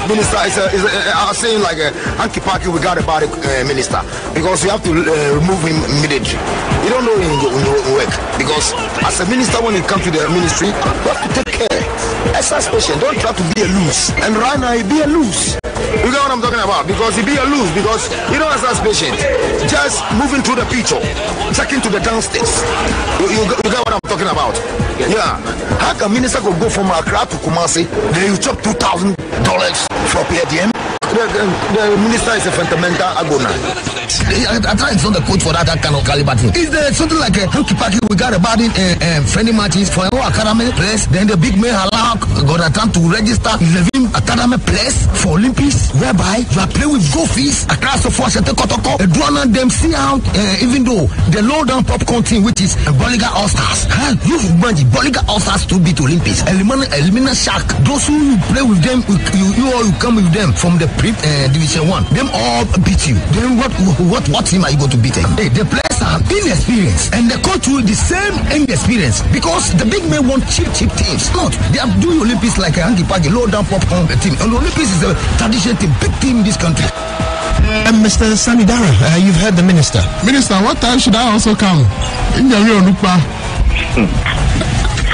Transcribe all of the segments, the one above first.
minister is saying like a hanky panky we got about the minister because you have to remove him immediately. You don't know him work because as a minister when you come to the ministry, you have to take care. Exercise patient. Don't try to be a loose. And right now he be a loose. You get what I'm talking about? Because he be a loose because you don't exercise patient. Just moving through the picture, checking to the downstairs. You get what I'm talking about? Yeah. How can minister could go from Accra to Kumasi, then you chop $2,000 for PADM? The minister is a fundamental agona. I try it's not the coach for that kind of caliber thing. Is there something like a hanky panky we got about it friendly matches for our academy place? Then the big man Halak got a time to register 11 academy place for Olympics, whereby you are playing with GoFis across the force at the Kotoko, a drone and them see out, even though the low down popcorn team, which is a Bolliger All Stars, you imagine Bolliger All Stars to beat Olympics, Elimina Shark, those who play with them, you come with them from the Division 1, them all beat you. Then what team are you going to beat them? Hey, the players are inexperienced and the coach will the same inexperience because the big men want cheap teams. Not they are doing Olympics like a hanky panky low down popcorn team. And Olympics is a traditional team, big team in this country. Mr. Sammy Dara, you've heard the minister. Minister, what time should I also come? In the real Lupa.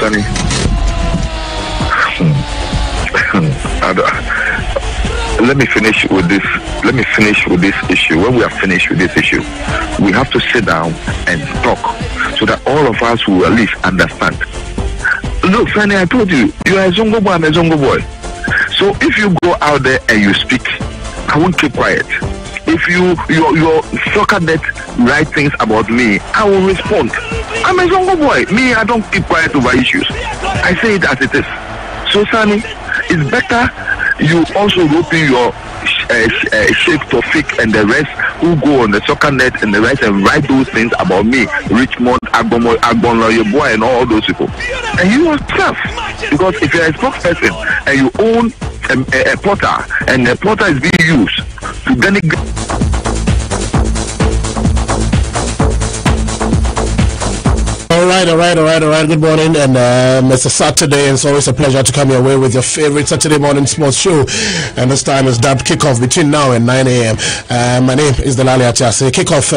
Sonny. Let me finish with this issue. When we are finished with this issue, we have to sit down and talk so that all of us will at least understand. Look, Fanny, I told you, you are a Zongo boy, I'm a Zongo boy. So if you go out there and you speak, I won't keep quiet. If your soccer net write things about me, I will respond. I'm a Zongo boy. Me, I don't keep quiet over issues. I say it as it is. So, Sonny, it's better you also rope in your Sheikh Tofik and the rest who go on the soccer net and the rest and write those things about me, Richmond, Agbonlo, your boy, and all those people. And you yourself, because if you're a spokesperson and you own a porter and the porter is being used to denigrate. All right. Good morning, and it's a Saturday, and it's always a pleasure to come your way with your favorite Saturday morning sports show. And this time is dubbed Kickoff between now and 9 a.m. My name is DELALI ATIASE. Kickoff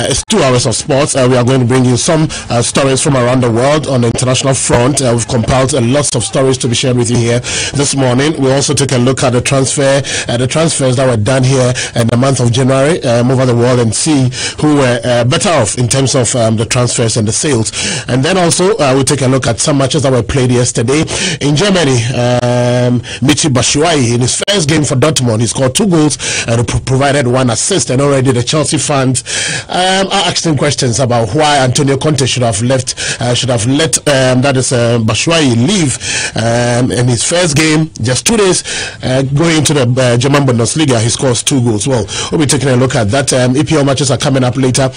is 2 hours of sports. We are going to bring you some stories from around the world on the international front. We've compiled lots of stories to be shared with you here this morning. We also take a look at the transfers that were done here in the month of January over the world, and see who were better off in terms of the transfers and the sales. And then also we'll take a look at some matches that were played yesterday in Germany. Michy Batshuayi, in his first game for Dortmund, he scored 2 goals and provided 1 assist. And already the Chelsea fans are asking questions about why Antonio Conte should have let Batshuayi leave in his first game, just 2 days going into the German Bundesliga. He scores 2 goals. Well, we'll be taking a look at that. EPL matches are coming up later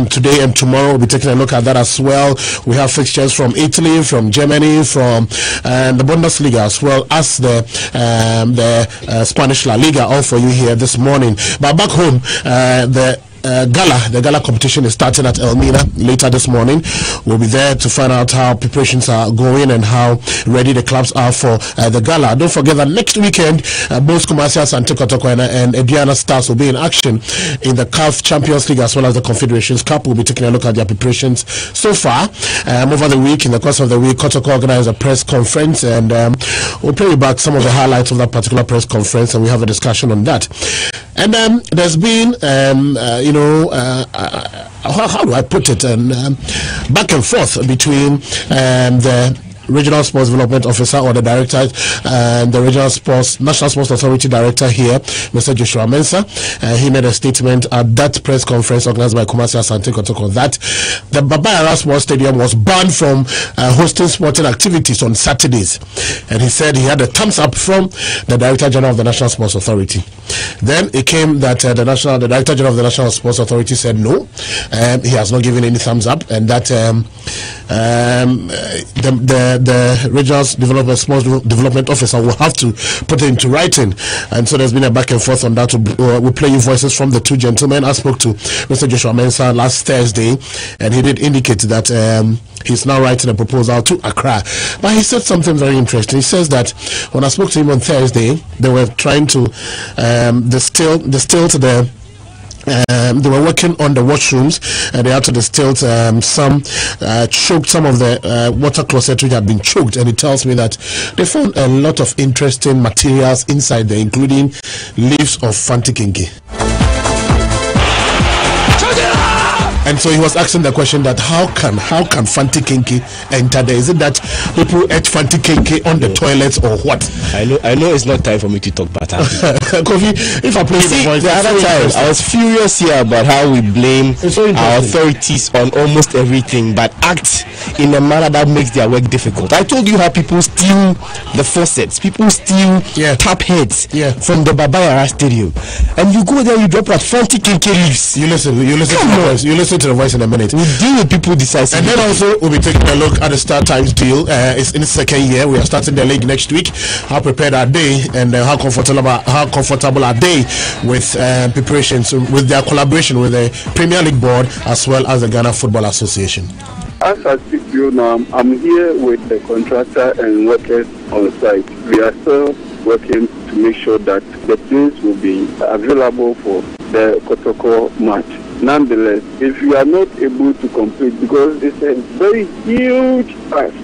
today and tomorrow. We'll be taking a look at that as well. We have fixtures from Italy, from Germany, from the Bundesliga, as well as the Spanish La Liga, all for you here this morning. But back home, the gala competition is starting at Elmina later this morning. We'll be there to find out how preparations are going and how ready the clubs are for the gala. Don't forget that next weekend, both Kumasi Asante Kotoko and Aduana Stars will be in action in the CAF Champions League as well as the Confederations Cup. We'll be taking a look at their preparations so far. Over the week, in the course of the week, Kotoko organized a press conference, and we'll play back some of the highlights of that particular press conference, and we have a discussion on that. And there's been how do I put it? Back and forth between the Regional Sports Development Officer, or the Director, and the National Sports Authority Director here, Mr. Joshua Mensah. He made a statement at that press conference organized by Kumasi Asante Kotoko that the Baba Yara Sports Stadium was banned from hosting sporting activities on Saturdays. And he said he had a thumbs up from the Director General of the National Sports Authority. Then it came that the Director General of the National Sports Authority said no, he has not given any thumbs up, and that the regional development, sports development officer will have to put it into writing. And so there's been a back and forth on that. We'll play you voices from the two gentlemen. I spoke to Mr. Joshua Mensah last Thursday, and he did indicate that he's now writing a proposal to Accra. But he said something very interesting. He says that when I spoke to him on Thursday, they were trying to distill the they were working on the washrooms, and they had to distill choked some of the water closet which had been choked. And he tells me that they found a lot of interesting materials inside there, including leaves of fantikinki. And so he was asking the question that how can Fanti Kinki enter there? Is it that people ate Fanti Kinki on the toilets or what? I know it's not time for me to talk about that. Kofi, if I play the voice, the other time I was furious here about how we blame our authorities on almost everything, but act in a manner that makes their work difficult. I told you how people steal the faucets, people steal tap heads from the Babayara Stadium, and you go there, you drop at Fanti Kinki leaves. You listen to the voice in a minute. We'll deal with people decisively. And then also we'll be taking a look at the Star Times deal. It's in the second year. We are starting the league next week. How prepared are they, and how comfortable are they with preparations, with their collaboration with the Premier League board as well as the Ghana Football Association? As I speak to you now, I'm here with the contractor and workers on site. We are still working to make sure that the place will be available for the Kotoko match. Nonetheless, if you are not able to complete, because it's a very huge task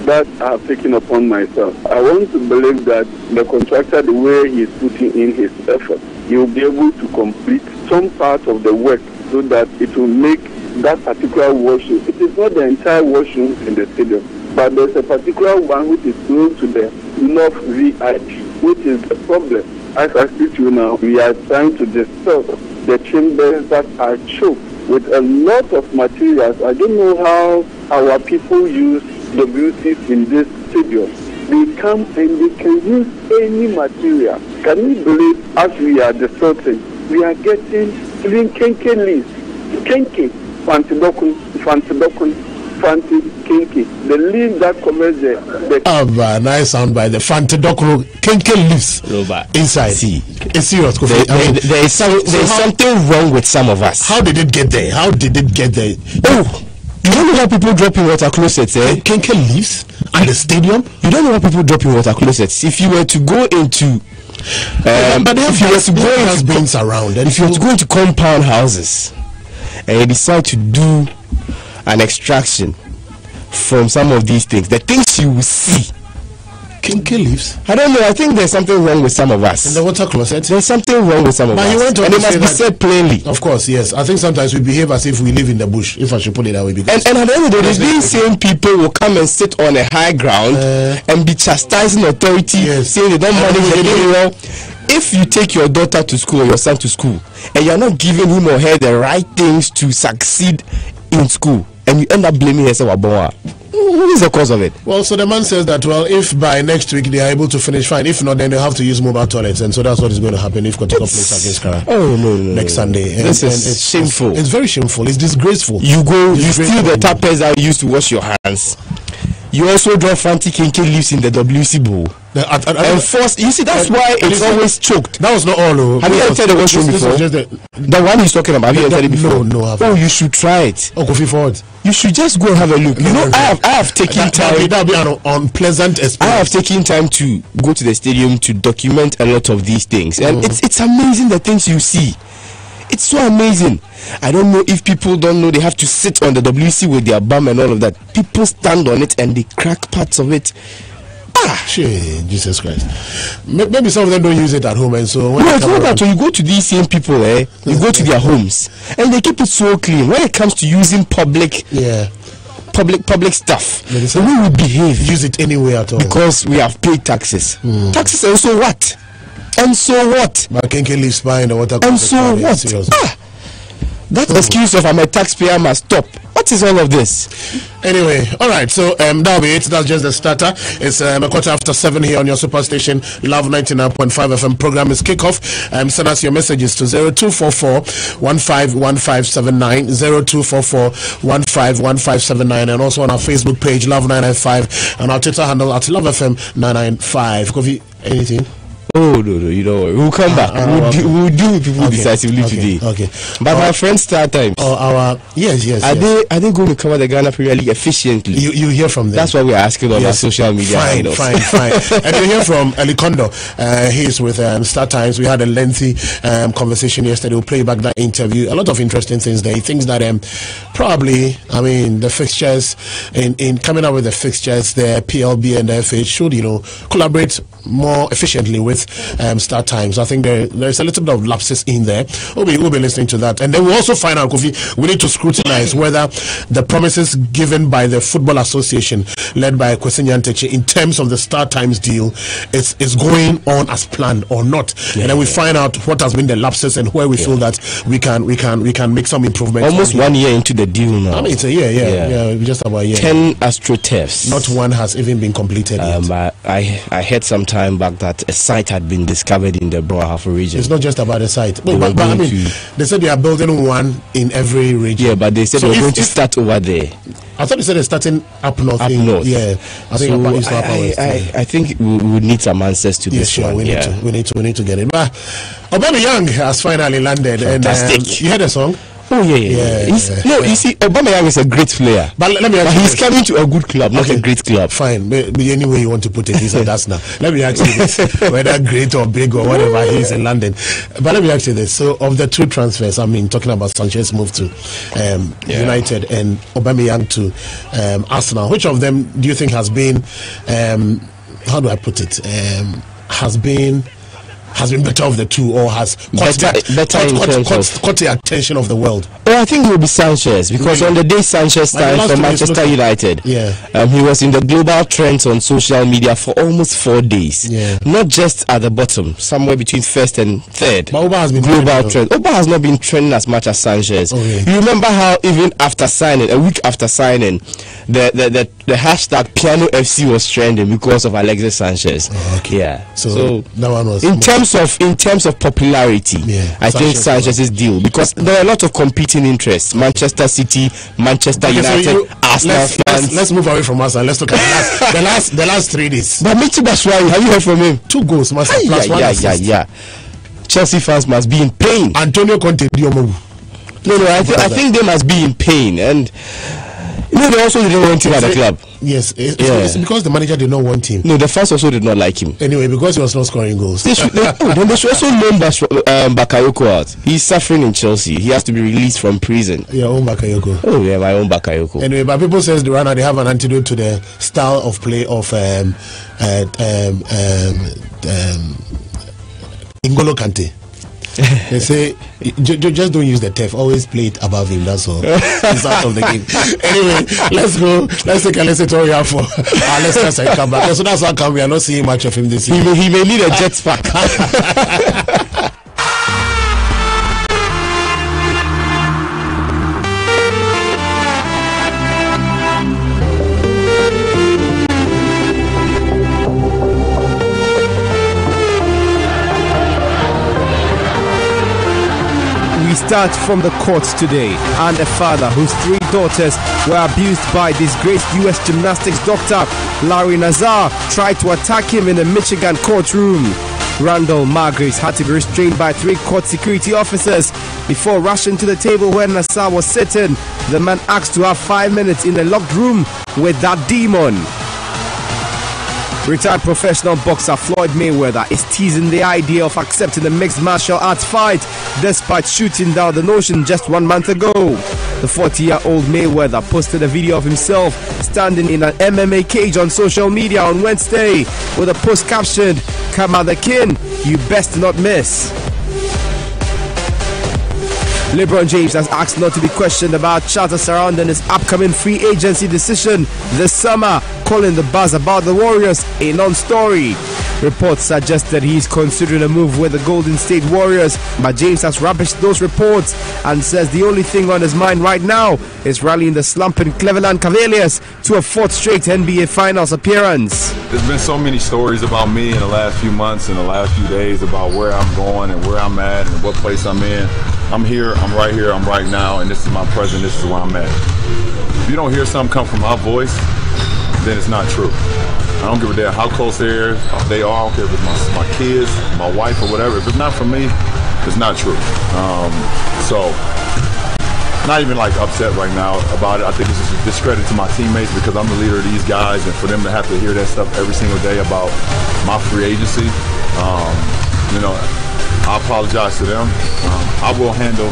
that I have taken upon myself, I want to believe that the contractor, the way he is putting in his effort, he will be able to complete some part of the work so that it will make that particular washroom. It is not the entire washroom in the stadium, but there's a particular one which is close to the North VIP, which is the problem. As I speak to you now, we are trying to dispel the chambers that are choked with a lot of materials. I don't know how our people use WCs in this stadium. They come and they can use any material. Can you believe, as we are distorting, we are getting even kenke leaves, kenke, fantidokun, Fanti Kinki, the leaf that covers the nice sound by the Fantidokun Kinki leaves inside. See, it's serious. There is something wrong with some of us. How did it get there? Oh, you don't know how people drop in water closets, eh? Kinki leaves at the stadium. You don't know how people drop in water closets. If you were to go into but if you were to go into bins around, and if you were to go into compound houses and you decide to do an extraction from some of these things, the things you will see. Kinky leaves. I don't know. I think there's something wrong with some of us. In the water closet? There's something wrong with some of us. And it must be said plainly. Of course, yes. I think sometimes we behave as if we live in the bush, if I should put it that way. And at the end of the day, these same people will come and sit on a high ground and be chastising authority, saying they don't manage the game well. If you take your daughter to school or your son to school, and you're not giving him or her the right things to succeed in school, and you end up blaming yourself, what is the cause of it? Well, so the man says that, well, if by next week they are able to finish, fine. If not, then they have to use mobile toilets, and so that's what is going to happen if Kotoko plays against Kara. Next Sunday. This is shameful. It's very shameful. It's disgraceful. You steal the tappers that you used to wash your hands. You also draw Fanti Kinki leaves in the WC bowl. And force, you see, that's why it's always choked. That was not all. Have you entered the washroom before? The one he's talking about. Have you entered it before? No, I haven't. Oh, you should try it. Oh, Kofi forward. You should just go and have a look. I have taken time. That would be an unpleasant experience. I have taken time to go to the stadium to document a lot of these things, and it's amazing the things you see. It's so amazing. I don't know if people don't know they have to sit on the WC with their bum and all of that. People stand on it and they crack parts of it. Jesus Christ. Maybe some of them don't use it at home, and so when it's not that. So you go to these same people, you go to their homes and they keep it so clean. When it comes to using public stuff, the way we behave, use it anywhere at all, because we have paid taxes. Taxes, and so what? And so what? And so what? That excuse of I'm a taxpayer must stop. What is all of this? Anyway, all right, so that'll be it. That's just the starter. It's a 7:15 here on your superstation, Love 99.5 FM. Program is kickoff. Send us your messages to 0244-151579, 0244-151579, and also on our Facebook page, Love 995, and our Twitter handle at Love FM 995. KOFI, anything? Oh, no, you know, we'll come back. We'll do people decisively today. Okay. But my friends, start times. Yes. Are they going to cover the Ghana Premier League efficiently? You hear from them. That's what we're asking on our social media. Fine. And you hear from Elikondo. He's with Star Times. We had a lengthy conversation yesterday. We'll play back that interview. A lot of interesting things there. He thinks that probably, the fixtures, in coming up with the fixtures, the PLB and the FA should, collaborate more efficiently with Star Times. I think there's a little bit of lapses in there. We'll be listening to that. And then we'll also find out, Kofi, we need to scrutinize whether the promises given by the Football Association, led by Kwesi Nyantakyi, in terms of the Star Times deal is going on as planned or not. And then we find out what has been the lapses and where we feel that we can make some improvements. Almost 1 year into the deal now. It's a year, yeah, just about a year. 10 AstroTurfs. Not one has even been completed yet. I heard some time back that a site had been discovered in the Broahafo region. It's not just about the site. But they said they are building one in every region. Yeah, but they said they're going to start over there. I thought they said they're starting up north. Yeah, I think we would need some answers to this one. We need to get it. But Aubameyang has finally landed. Fantastic. And you heard the song? Oh yeah. You see, Aubameyang is a great player, but he's coming to a good club, not a great club. Fine, but any way you want to put it, he's at Arsenal. Let me ask you this: whether great or big or whatever, he's in London. But let me ask you this: so, of the two transfers, talking about Sanchez move to United and Aubameyang to Arsenal, which of them do you think has been, how do I put it, has been better of the two, or has caught the attention of the world? Well, I think it will be Sanchez, because on the day Sanchez signed for Manchester United, he was in the global trends on social media for almost 4 days. Not just at the bottom, somewhere between first and third. But Oba has been global trend. Oba has not been trending as much as Sanchez. You remember how even after signing, a week after signing, the hashtag Piano FC was trending because of Alexis Sanchez. So that one was in terms of popularity. I think Sanchez's deal, because there are a lot of competing interests: Manchester City, Manchester United, Arsenal fans. Let's move away from Arsenal. Let's look at the last 3 days. But Michi Batshuayi, have you heard from him? 2 goals, Master. Chelsea fans must be in pain. Antonio Conte, No, I think they must be in pain, and they also didn't want him at the club. Yes, it's because the manager did not want him. No, the fans also did not like him. Anyway, because he was not scoring goals. Then they should also loan Bakayoko out. He's suffering in Chelsea. He has to be released from prison. Your own Bakayoko. Oh yeah, my own Bakayoko. Anyway, but people says they have an antidote to the style of play of N'Golo Kante. They say just don't use the turf, always play it above him. That's all. He's out of the game. Anyway, let's go. Let's take a listen to our listeners and come back. So that's how come we are not seeing much of him this year. He may need a jetpack. Start from the courts today, and a father whose 3 daughters were abused by disgraced U.S. gymnastics doctor Larry Nassar tried to attack him in a Michigan courtroom. Randall Margraves had to be restrained by 3 court security officers before rushing to the table where Nassar was sitting. The man asked to have 5 minutes in a locked room with that demon. Retired professional boxer Floyd Mayweather is teasing the idea of accepting a mixed martial arts fight despite shooting down the notion just 1 month ago. The 40-year-old Mayweather posted a video of himself standing in an MMA cage on social media on Wednesday with a post captioned, "Come out the king, you best not miss." LeBron James has asked not to be questioned about chatter surrounding his upcoming free agency decision this summer, calling the buzz about the Warriors a non-story. Reports suggest that he is considering a move with the Golden State Warriors, but James has rubbished those reports and says the only thing on his mind right now is rallying the slumping Cleveland Cavaliers to a 4th straight NBA Finals appearance. There's been so many stories about me in the last few months and the last few days about where I'm going and where I'm at and what place I'm in. I'm here, I'm right now, and this is my present, this is where I'm at. If you don't hear something come from my voice, then it's not true. I don't give a damn how close they are. I don't care if it's my kids, my wife, or whatever. If it's not for me, it's not true. So, not even like upset right now about it. I think it's just a discredit to my teammates because I'm the leader of these guys, and for them to have to hear that stuff every single day about my free agency, you know, I apologize to them. I will handle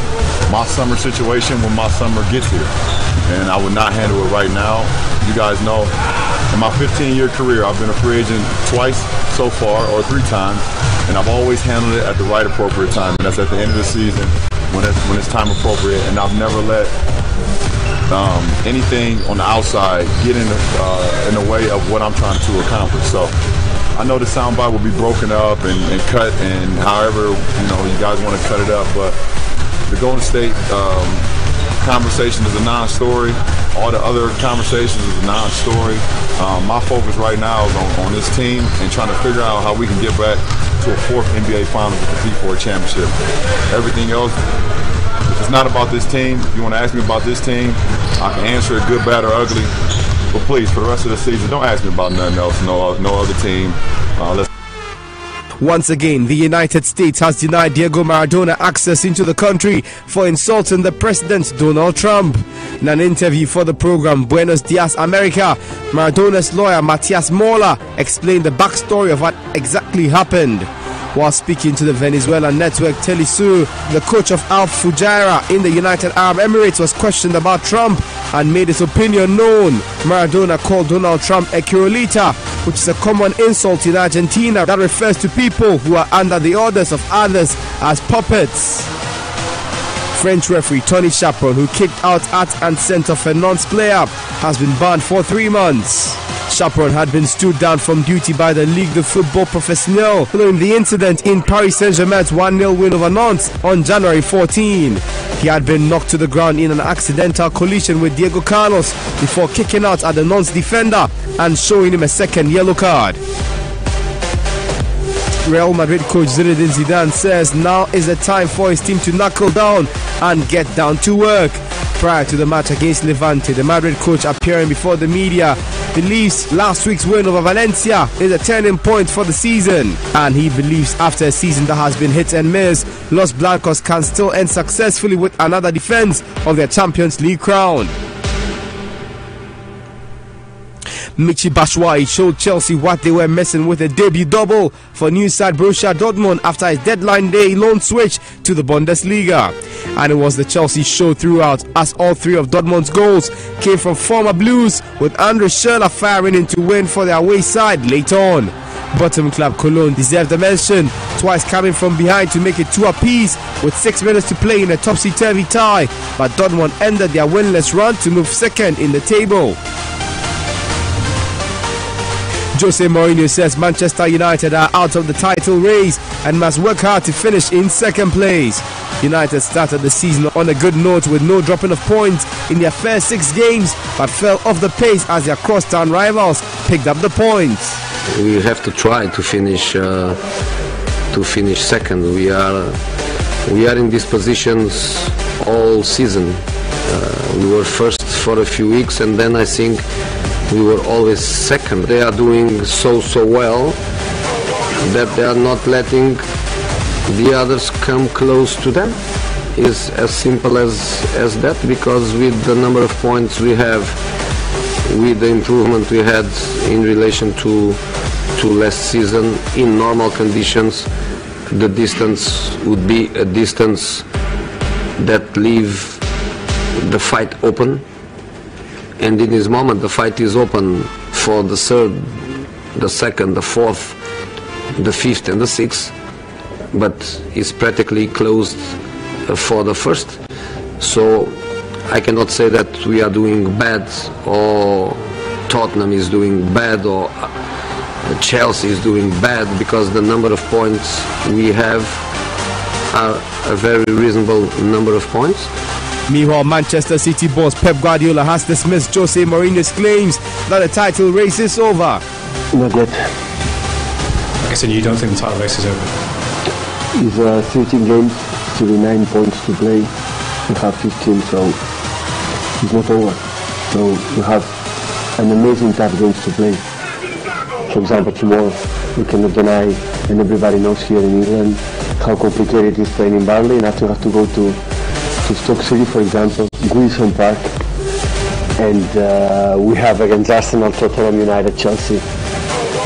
my summer situation when my summer gets here, and I would not handle it right now. You guys know, in my 15-year career, I've been a free agent twice so far, or 3 times, and I've always handled it at the right appropriate time, and that's at the end of the season when it's time appropriate, and I've never let anything on the outside get in the way of what I'm trying to accomplish. So I know the soundbite will be broken up and cut, and however you guys want to cut it up, but the Golden State conversation is a non-story. All the other conversations is a non-story. My focus right now is on this team and trying to figure out how we can get back to a 4th NBA Finals to compete for a championship. Everything else, if it's not about this team, if you want to ask me about this team, I can answer it good, bad, or ugly. But please, for the rest of the season, don't ask me about nothing else, no other team. Once again, the United States has denied Diego Maradona access into the country for insulting the President Donald Trump. In an interview for the program Buenos Dias America, Maradona's lawyer Matias Mola explained the backstory of what exactly happened. While speaking to the Venezuelan network Telesur, the coach of Al Fujairah in the United Arab Emirates was questioned about Trump and made his opinion known. Maradona called Donald Trump a Curolita, which is a common insult in Argentina that refers to people who are under the orders of others as puppets. French referee Tony Chaperon, who kicked out at and sent off a Nantes player, has been banned for 3 months. Chaperon had been stood down from duty by the Ligue de Football Professionnel following the incident in Paris Saint-Germain's 1-0 win over Nantes on January 14. He had been knocked to the ground in an accidental collision with Diego Carlos before kicking out at the Nantes defender and showing him a second yellow card. Real Madrid coach Zinedine Zidane says now is the time for his team to knuckle down and get down to work. Prior to the match against Levante, the Madrid coach, appearing before the media, believes last week's win over Valencia is a turning point for the season, and he believes after a season that has been hit and miss, Los Blancos can still end successfully with another defense of their Champions League crown. Michy Batshuayi showed Chelsea what they were missing with a debut double for new side Borussia Dortmund after his deadline day loan switch to the Bundesliga. And it was the Chelsea show throughout, as all 3 of Dortmund's goals came from former Blues, with Andre Schürrle firing in to win for their away side late on. Bottom club Cologne deserved a mention, twice coming from behind to make it 2 apiece with 6 minutes to play in a topsy-turvy tie, but Dortmund ended their winless run to move second in the table. Jose Mourinho says Manchester United are out of the title race and must work hard to finish in second place. United started the season on a good note with no dropping of points in their first 6 games, but fell off the pace as their crosstown rivals picked up the points. We have to try to finish second. We are in these positions all season. We were first for a few weeks, and then I think we were always second. They are doing so well that they are not letting the others come close to them. It's as simple as that, because with the number of points we have, with the improvement we had in relation to last season, in normal conditions, the distance would be a distance that leave the fight open. And in this moment the fight is open for the 3rd, the 2nd, the 4th, the 5th and the 6th, but it's practically closed for the 1st. So I cannot say that we are doing bad or Tottenham is doing bad, or Chelsea is doing bad, because the number of points we have are a very reasonable number of points. Meanwhile, Manchester City boss Pep Guardiola has dismissed Jose Mourinho's claims that the title race is over. Not yet. I said, you don't think the title race is over? It's 13 games, 39 points to play. We have 15, so it's not over. So we have an amazing tough games to play. For example, tomorrow, we cannot deny, and everybody knows here in England, how complicated it is playing in Burnley, and after we have to go to Stoke City, for example, Goodison Park, and we have against Arsenal, Tottenham, United, Chelsea.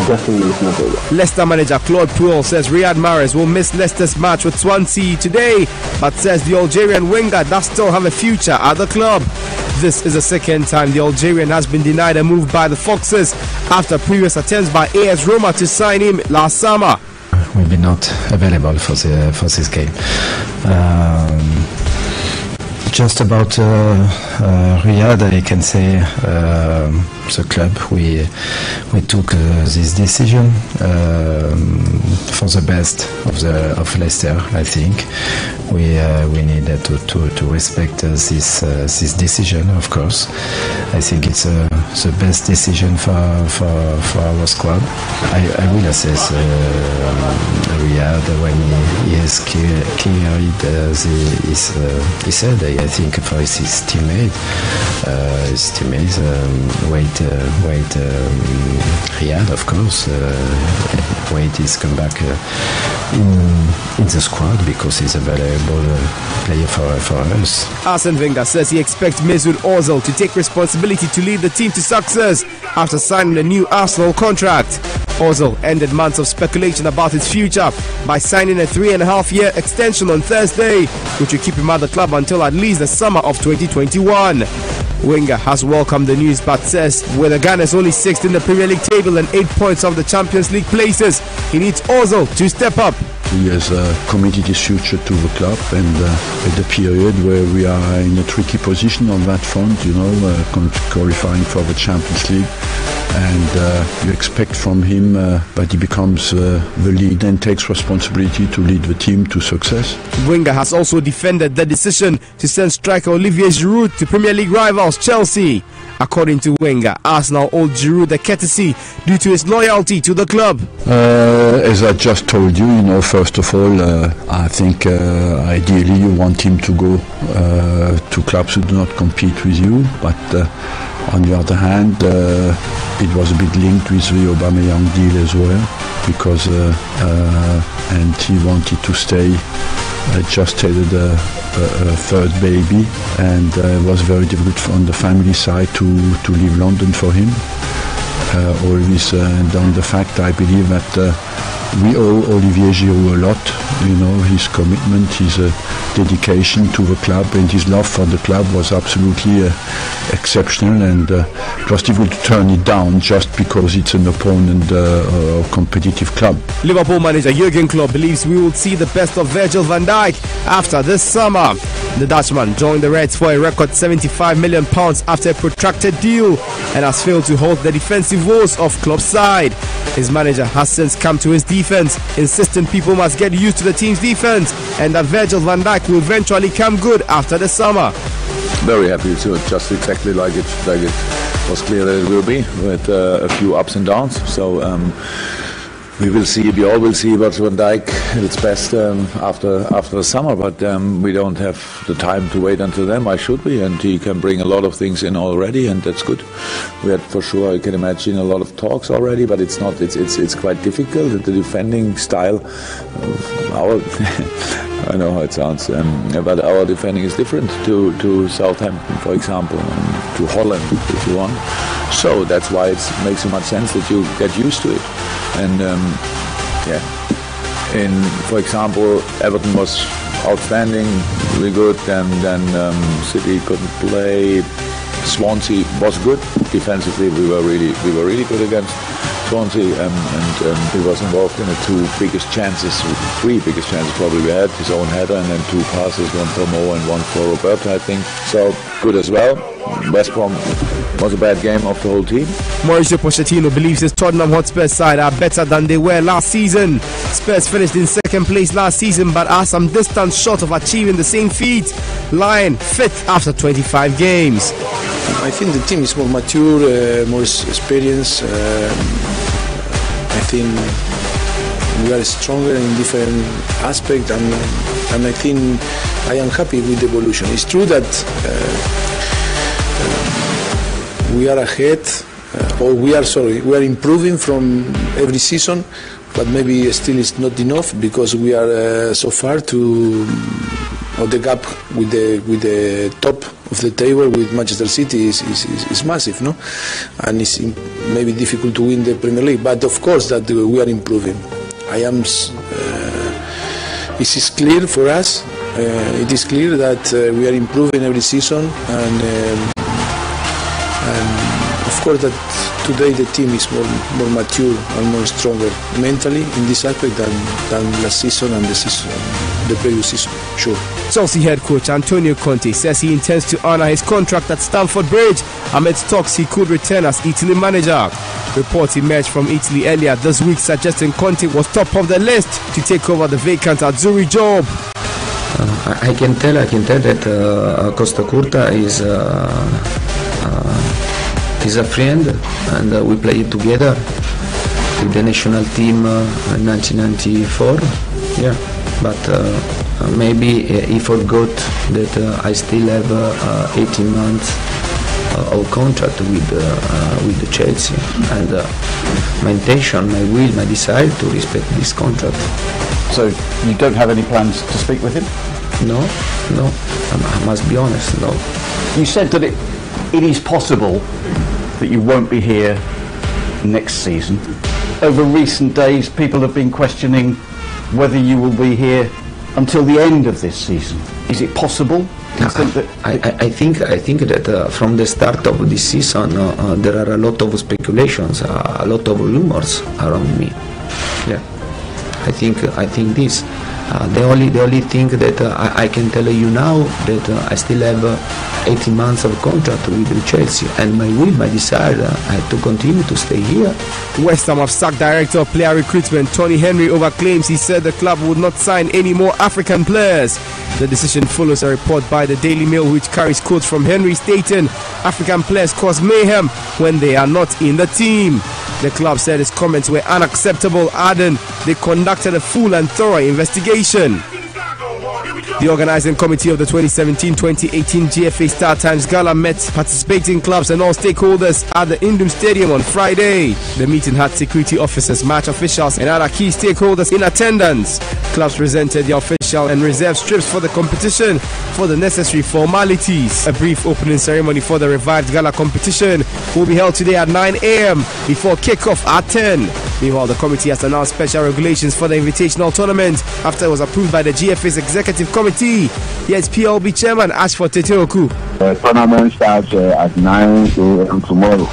Definitely it's not over. Leicester manager Claude Puel says Riyad Mahrez will miss Leicester's match with Swansea today, but says the Algerian winger does still have a future at the club. This is the second time the Algerian has been denied a move by the Foxes after previous attempts by AS Roma to sign him last summer. Will be not available for this game. Just about Riyad, I can say the club we took this decision for the best of Leicester. I think we needed to respect this decision. Of course, I think it's the best decision for our squad. I will assess Riyad when he has carried he said. I think for his teammates, Wade Riyad, of course, Wade is come back in the squad because he's a valuable player for us. Arsene Wenger says he expects Mesut Ozil to take responsibility to lead the team to success after signing a new Arsenal contract. Ozil ended months of speculation about his future by signing a 3.5-year extension on Thursday, which will keep him at the club until at least the summer of 2021. Wenger has welcomed the news but says with the Gunners only 6th in the Premier League table and 8 points of the Champions League places, he needs Ozil to step up. He has committed his future to the club, and at the period where we are in a tricky position on that front, qualifying for the Champions League, and you expect from him that he becomes the lead and takes responsibility to lead the team to success. Wenger has also defended the decision to send striker Olivier Giroud to Premier League rivals Chelsea. According to Wenger, Arsenal owed Giroud the courtesy due to his loyalty to the club. As I just told you, first of all, I think ideally you want him to go to clubs who do not compete with you, but on the other hand, it was a bit linked with the Aubameyang deal as well, because and he wanted to stay. Just had a third baby, and it was very difficult on the family side to leave London for him. Always down the fact, I believe that we owe Olivier Giroud a lot. His commitment, his dedication to the club, and his love for the club was absolutely exceptional, and it was difficult to turn it down just because it's an opponent or competitive club. Liverpool manager Jurgen Klopp believes we will see the best of Virgil van Dijk after this summer. The Dutchman joined the Reds for a record £75 million after a protracted deal and has failed to hold the defensive woes of Klopp's side. His manager has since come to his defense, insisting people must get used to the team's defense and that Virgil van Dijk will eventually come good after the summer. Very happy to it, just exactly like it was clear that it will be, with a few ups and downs. So we will see. We all will see Virgil van Dijk at its best after the summer, but we don't have the time to wait until then. Why should we? And he can bring a lot of things in already, and that's good. We had, for sure, I can imagine, a lot of talks already, but it's not. It's quite difficult. The defending style, I know how it sounds, but our defending is different to Southampton, for example, and to Holland, if you want. So that's why it makes so much sense that you get used to it. And for example, Everton was outstanding, really good, and then City couldn't play. Swansea was good defensively. We were really good against. Swansea, and he was involved in the three biggest chances probably we had, his own header and then 2 passes, one for Mo and one for Roberto, I think. So good as well. West Brom was a bad game of the whole team. Mauricio Pochettino believes his Tottenham Hotspur side are better than they were last season. Spurs finished in 2nd place last season but are some distance short of achieving the same feat, lying 5th after 25 games. I think the team is more mature, more experienced. I think we are stronger in different aspects, and I think I am happy with the evolution. It's true that we are ahead, we are improving from every season, but maybe still it's not enough because we are so far to the gap with the top of the table with Manchester City is massive, no? And it's maybe difficult to win the Premier League, but of course that we are improving. It is clear for us. It is clear that we are improving every season, and of course that today the team is more mature and more stronger mentally in this aspect than last season and the previous season. Sure. Chelsea head coach Antonio Conte says he intends to honor his contract at Stamford Bridge amidst talks he could return as Italy manager. Reports emerged from Italy earlier this week suggesting Conte was top of the list to take over the vacant Azzurri job. I can tell that Costa Curta is a friend, and we played together with the national team in 1994. Yeah, but maybe he forgot that I still have 18 months of contract with the Chelsea, and my intention, my will, my desire to respect this contract. So you don't have any plans to speak with him? No, I must be honest, no. You said that it is possible that you won't be here next season. Over recent days, people have been questioning whether you will be here until the end of this season. Is it possible? I think that from the start of this season, there are a lot of speculations, a lot of rumors around me. Yeah, I think this. The only thing that I can tell you now that I still have 18 months of contract with Chelsea, and my will, my desire to continue to stay here. West Ham have sacked director of player recruitment Tony Henry over claims he said the club would not sign any more African players. The decision follows a report by the Daily Mail which carries quotes from Henry stating African players cause mayhem when they are not in the team. The club said his comments were unacceptable, adding they conducted a full and thorough investigation. The organizing committee of the 2017-2018 GFA Star Times Gala met participating clubs and all stakeholders at the Indom Stadium on Friday. The meeting had security officers, match officials and other key stakeholders in attendance. Clubs presented their official and reserve strips for the competition for the necessary formalities. A brief opening ceremony for the revived Gala competition will be held today at 9 a.m. before kickoff at 10. Meanwhile, the committee has announced special regulations for the invitational tournament after it was approved by the GFA's executive committee. Yes, PLB chairman Ashford Teteoku. The tournament starts at 9 a.m. tomorrow.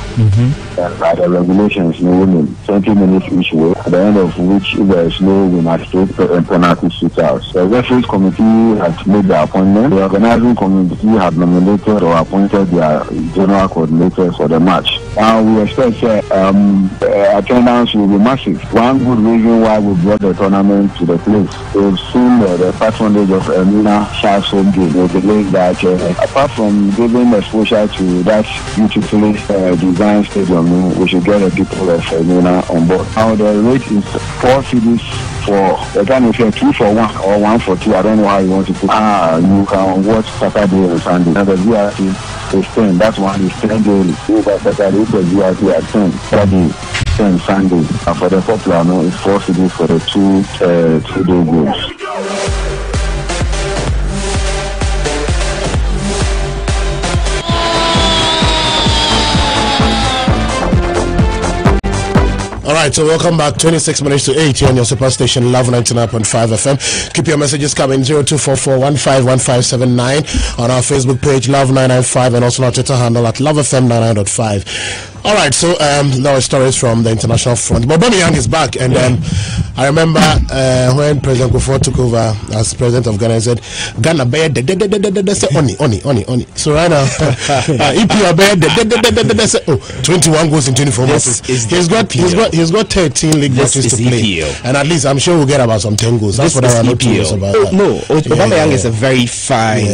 By the regulations, 20 minutes each way, at the end of which, if there is no winner, penalty shootouts. The referees committee has made the appointment. The organizing committee has nominated or appointed their general coordinators for the match. Now we expect attendance will be massive. One good reason why we brought the tournament to the place, we've seen the patronage of Emina Sharks home game. We believe that apart from giving exposure to that beautifully designed stadium, we should get the people of Emina on board. Now the rate is 4 CDs for the kind of 2 for 1 or 1 for 2. I don't know how you want to put it. You can watch Saturday and Sunday. Now the VIP is 10. That's one is 10 daily. Over Saturday, the VIP at 10. Saturday, 10 Sunday. And for the popular, it's 4 CDs for the 2-day games. Alright, so welcome back. 26 minutes to 8 here on your super station Love 99.5 FM. Keep your messages coming 0244151579 on our Facebook page Love 995 and also on our Twitter handle at Love FM 99.5. All right, so now stories from the international front. But Aubameyang is back, and I remember when President Kufuor took over as president of Ghana, he said, Ghana bear oni. So right now, EPL bear 21 goals in 24 matches. He's got 13 league matches to play, EPL. And at least I'm sure we'll get about some 10 goals. That's what I know 2 years about. No, Aubameyang is a very fine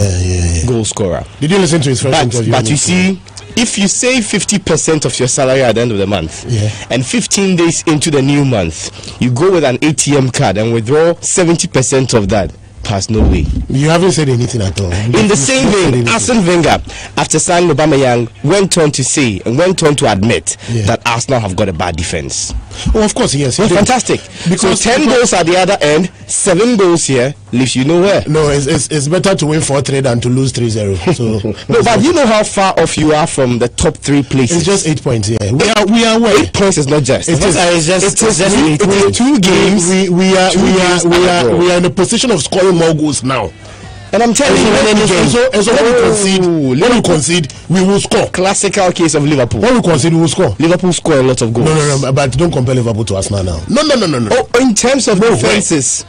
goal scorer. Did you listen to his first interview? But you see, if you save 50% of your salary at the end of the month, and 15 days into the new month, you go with an ATM card and withdraw 70% of that. Pass no way. You haven't said anything at all. In the same vein, Arsene Wenger, after signing Aubameyang, went on to admit that Arsenal have got a bad defense. Oh, of course, yes. Fantastic. Because 10 goals at the other end, 7 goals here, leaves you nowhere. No, it's better to win 4-3 than to lose 3-0. So no, but you know how far off you are from the top 3 places. It's just 8 points. Yeah, we are where 8 points is not just. It is 2 games. We are in a position of scoring more goals now. And I'm telling you, when we concede, we will score. Classical case of Liverpool. When we concede, we will score. Liverpool score a lot of goals. No, but don't compare Liverpool to Arsenal now. No. Oh, in terms of defenses.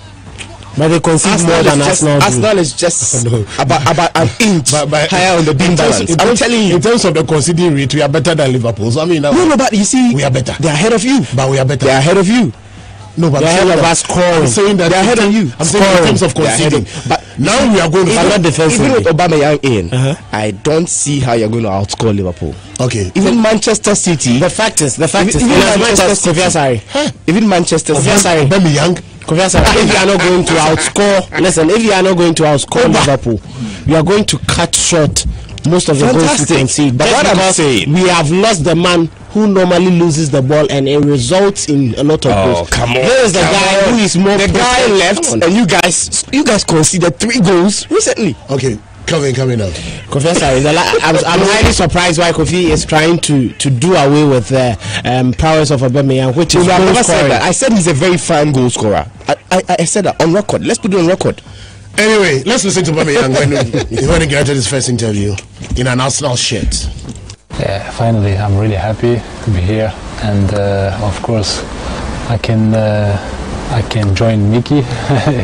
But they concede more than Arsenal. Arsenal is just about an inch higher on the beam balance. I'm telling you. In terms of the conceding rate, we are better than Liverpool. So, I mean, no, but you see, we are better. They are ahead of you. But we are better. They are ahead of you. No, but they're ahead of us scoring. I'm saying that they're ahead of you. I'm saying in terms of conceding. But now we are going to even with Aubameyang in, I don't see how you're going to outscore Liverpool. Okay. Even Manchester City. The fact is, even Manchester City. Even Manchester City. Aubameyang. If you are not going to outscore, listen, if you are not going to outscore Liverpool, you are going to cut short most of the goals we concede. But what I'm saying, we have lost the man who normally loses the ball, and it results in a lot of goals. Oh, come on! There is the guy who is more. The guy left, and you guys conceded 3 goals recently. Okay. Coming up. Kofi I'm highly surprised why Kofi is trying to do away with the prowess of Aubameyang, which is I never said that. I said he's a very fine goal scorer. I said that on record. Let's put it on record. Anyway, let's listen to Aubameyang when he granted his first interview in an Arsenal shirt. Yeah, finally, I'm really happy to be here, and of course, I can join Mickey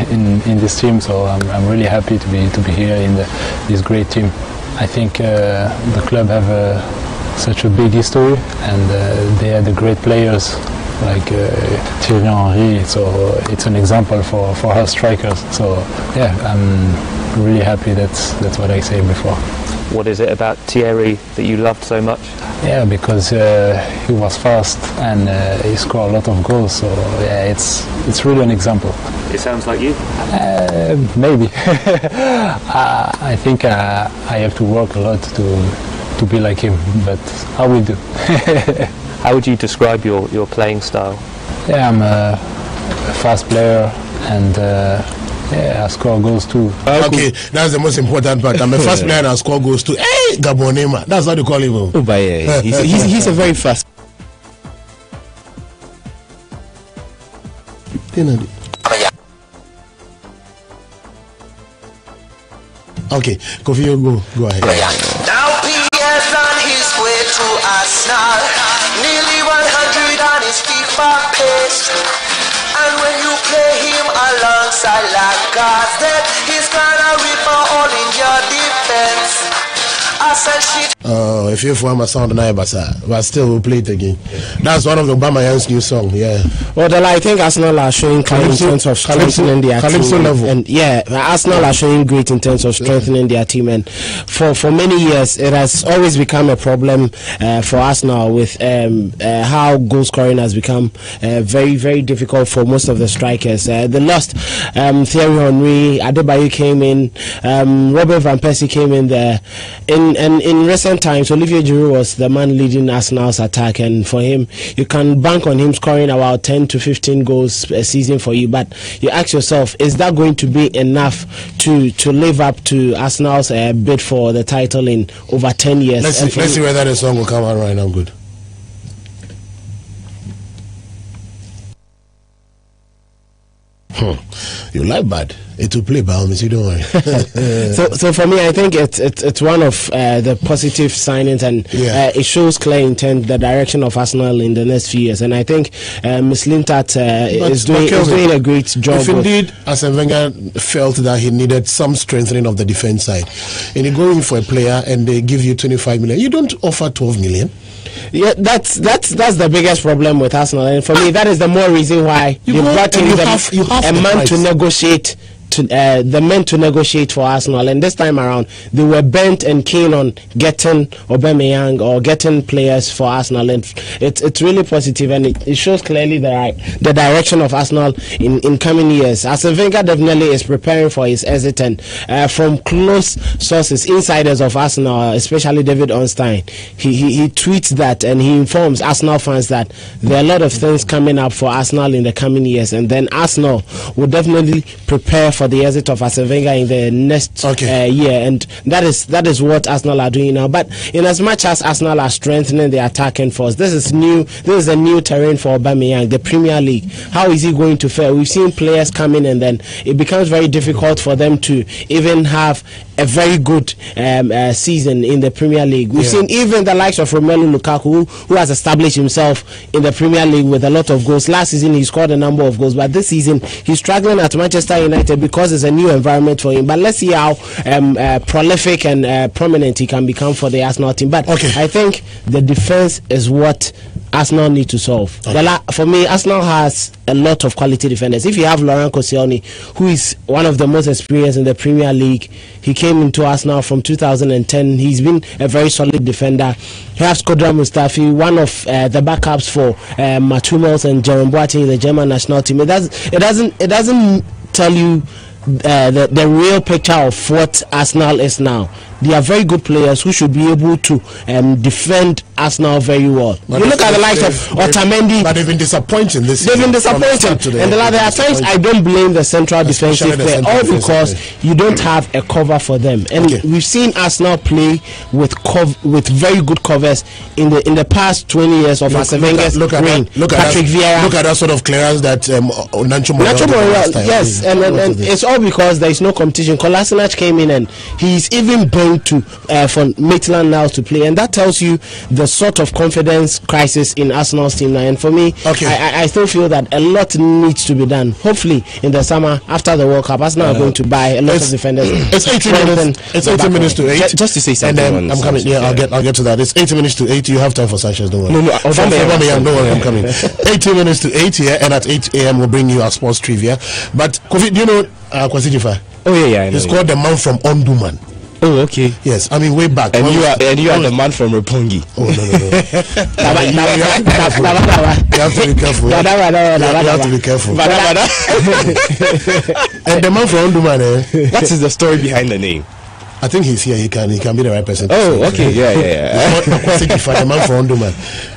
in this team. So I'm really happy to be here in this great team. I think the club have such a big history, and they had the great players like Thierry Henry. So it's an example for us strikers. So yeah, I'm really happy. That's what I said before. What is it about Thierry that you loved so much? Yeah, because he was fast and he scored a lot of goals. So yeah, it's really an example. It sounds like you. Maybe. I think I have to work a lot to be like him, but I will do. How would you describe your playing style? Yeah, I'm a fast player, and yeah, I score goals too. Okay, that's the most important part. I'm a fast player and I score goals too. Hey, Gabonema, that's how they call him. Oh, but yeah, he's a very fast. Okay, Kofi, go ahead. Now PS on his way to Arsenal, nearly 100 on his FIFA pace. And when you play him alongside Lacazette, he's gonna rip a hole in your defense. I said shit. Oh, if you form a sound but still we'll play it again. That's one of the Aubameyang's new song. Yeah. Well, I think Arsenal are showing in terms of strengthening their team. Level. And yeah, Arsenal are showing great in terms of strengthening their team. And for many years, it has always become a problem for Arsenal with how goal scoring has become very, very difficult for most of the strikers. They lost Thierry Henry, Adebayo came in, Robert Van Persie came in there. In recent times, Olivier Giroud was the man leading Arsenal's attack, and for him, you can bank on him scoring about 10 to 15 goals a season for you. But you ask yourself, is that going to be enough to live up to Arsenal's bid for the title in over 10 years? Let's see whether the song will come out right now. Good. You like bad. It will play Balmis, you don't worry. So for me, I think it's one of the positive signings, and it shows clear intent, the direction of Arsenal in the next few years. And I think Ms. Lintat is doing a great job. If indeed Arsene Wenger felt that he needed some strengthening of the defense side, and you go in for a player and they give you 25 million, you don't offer 12 million. Yeah, that's the biggest problem with Arsenal, and for me, that is the more reason why you brought in a man to negotiate. The men to negotiate for Arsenal, and this time around they were bent and keen on getting Aubameyang or getting players for Arsenal, and it's really positive, and it shows clearly the direction of Arsenal in coming years. Arsene Wenger definitely is preparing for his exit, and from close sources, insiders of Arsenal, especially David Ornstein, he tweets that, and he informs Arsenal fans that there are a lot of things coming up for Arsenal in the coming years, and then Arsenal will definitely prepare for the exit of Arsene Wenger in the next year, and that is what Arsenal are doing now. But in as much as Arsenal are strengthening the attacking force, this is a new terrain for Aubameyang, the Premier League. How is he going to fare? We've seen players come in, and then it becomes very difficult for them to even have a very good season in the Premier League. We've seen even the likes of Romelu Lukaku, who has established himself in the Premier League with a lot of goals. Last season he scored a number of goals, but this season he's struggling at Manchester United because it's a new environment for him. But let's see how prolific and prominent he can become for the Arsenal team. But I think the defense is what Arsenal need to solve. For me, Arsenal has a lot of quality defenders. If you have Laurent Koscielny, who is one of the most experienced in the Premier League, he came into Arsenal from 2010. He's been a very solid defender. You have Skodran Mustafi, one of the backups for Matt Hummels and Jerome Boateng in the German national team. It doesn't tell you the real picture of what Arsenal is now. They are very good players who should be able to defend Arsenal very well. But you look at the likes of Otamendi, but they've been disappointing this season. They've been disappointing, and there are times I don't blame the central defensive player, all because you don't have a cover for them. And we've seen Arsenal play with very good covers in the past 20 years of Arsene Wenger's reign. Patrick Vieira. Look at that sort of clearance that Nacho Monreal. Yes, and it's all because there is no competition. Kolasinac came in, and he's even been for Maitland now to play, and that tells you the sort of confidence crisis in Arsenal's team now. And for me, I still feel that a lot needs to be done. Hopefully in the summer after the World Cup, Arsenal are going to buy a lot of defenders. It's 80 minutes to 8. Just to say something, and then I'm coming. I'll get to that. It's 80 minutes to 8. You have time for Sanchez, don't worry. No, don't worry, I'm coming. 80 minutes to 8 here, and at 8 a.m. we'll bring you our sports trivia. But Kofi, do you know Kwasijifa? Oh yeah. He's called the man from Onduman. Oh, okay. Yes, I mean way back. And you are the man from Roppongi. Oh no. You have to be careful. You have to be careful. And the man from Onduman, what is the story behind the name? I think he's here. He can be the right person. Oh, okay. Yeah. The man from Onduman.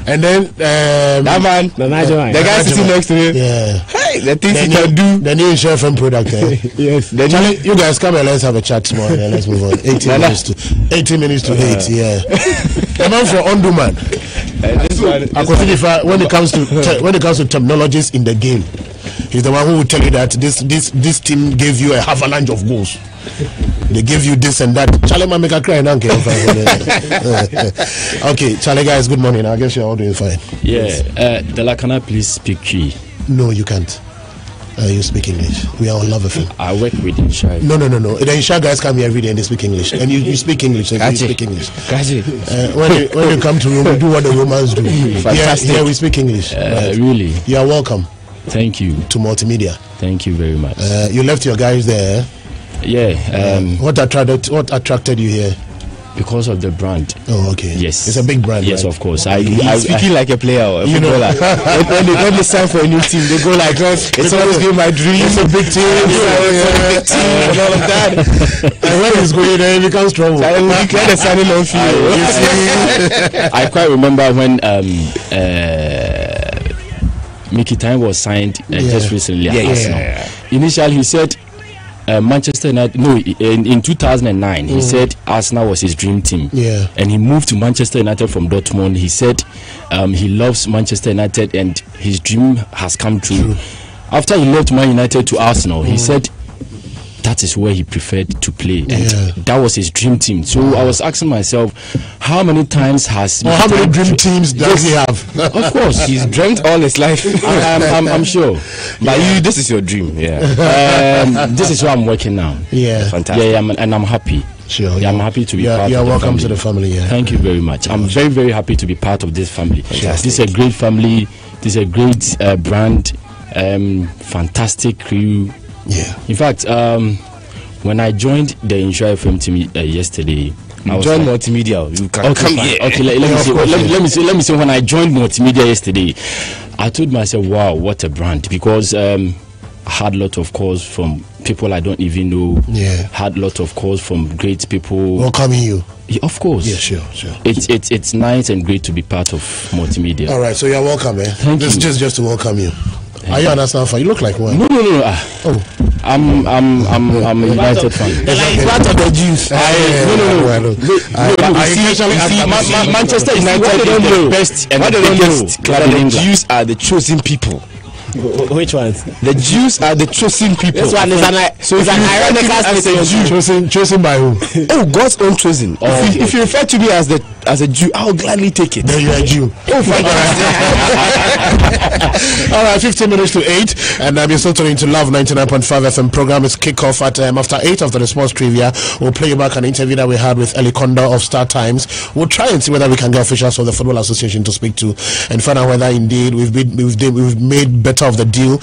And then that man, the guy sitting next to him. Yeah. Hey, the things he can do. The new Chef and product. Yes. You guys come and let's have a chat tomorrow. And let's move on. 80 minutes to 8. Yeah. The man from Onduman. When it comes to terminologies in the game, he's the one who will tell you that this team gave you a avalanche of goals. They give you this and that. Charlie man make a cry now. Okay, Charlie guys, good morning. I guess you're all doing fine. Yeah. Dela, can I please speak Cree? No, you can't. You speak English. We are on Love FM. I work with Insha. No. The Insha guys come here every day and they speak English. And you speak English. So you speak English. When you come to Rome, we do what the Romans do. Fantastic. Yeah, we speak English. Right? Really? You are welcome. Thank you. To Multimedia. Thank you very much. You left your guys there. Yeah. What attracted you here? Because of the brand. Oh, okay. Yes. It's a big brand. Yes, right? of course. He's speaking like a player or a footballer. When they sign for a new team, they go like, it's always been my dream. It's a big team. And all of that. And when he's going there, he becomes trouble. I quite remember when Mickey Time was signed just recently at Arsenal. Initially, he said Manchester United. No, in 2009, he said Arsenal was his dream team. Yeah, and he moved to Manchester United from Dortmund. He said he loves Manchester United and his dream has come true. After he left Man United to Arsenal, he said that is where he preferred to play, and that was his dream team. So I was asking myself, how many times has how many dream teams does he have? Of course, he's dreamt all his life. I'm sure, but this is your dream. This is where I'm working now. Fantastic. And I'm happy. Sure, I'm happy to be part of the family. Welcome to the family. Thank you very much. I'm very, very happy to be part of this family. This is a great family. This is a great brand. Fantastic crew. In fact, when I joined the Insure FM team yesterday, you joined multimedia. You can come here. Okay, let me say. When I joined multimedia yesterday, I told myself, "Wow, what a brand!" Because I had a lot of calls from people I don't even know. Had a lot of calls from great people welcoming you. Of course. Sure. It's nice and great to be part of multimedia. All right, so you're welcome, man. Thank you. Just to welcome you. Are you an Arsenal fan? You look like one. No. I'm a United fan. It's part of the Jews. Manchester United is the best and the biggest club in England. The Jews are the chosen people. Which ones? The Jews are the chosen people. This one is an ironical statement. Chosen by who? Oh, God's own chosen. If you refer to me as a Jew, I'll gladly take it. Then you're a Jew. All right, 15 minutes to 8, and you're still tuning to Love 99.5 FM program. It's kickoff at after 8 of the response trivia. We'll play you back an interview that we had with Eli Konda of Star Times. We'll try and see whether we can get officials of the Football Association to speak to and find out whether indeed we've made better of the deal,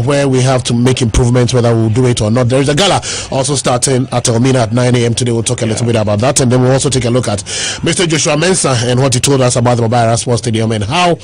where we have to make improvements, whether we'll do it or not. There is a gala also starting at Elmina at 9 a.m. today. We'll talk a little bit about that, and then we'll also take a look at Mr. Joshua Mensah and what he told us about the Mobile Sports Stadium and how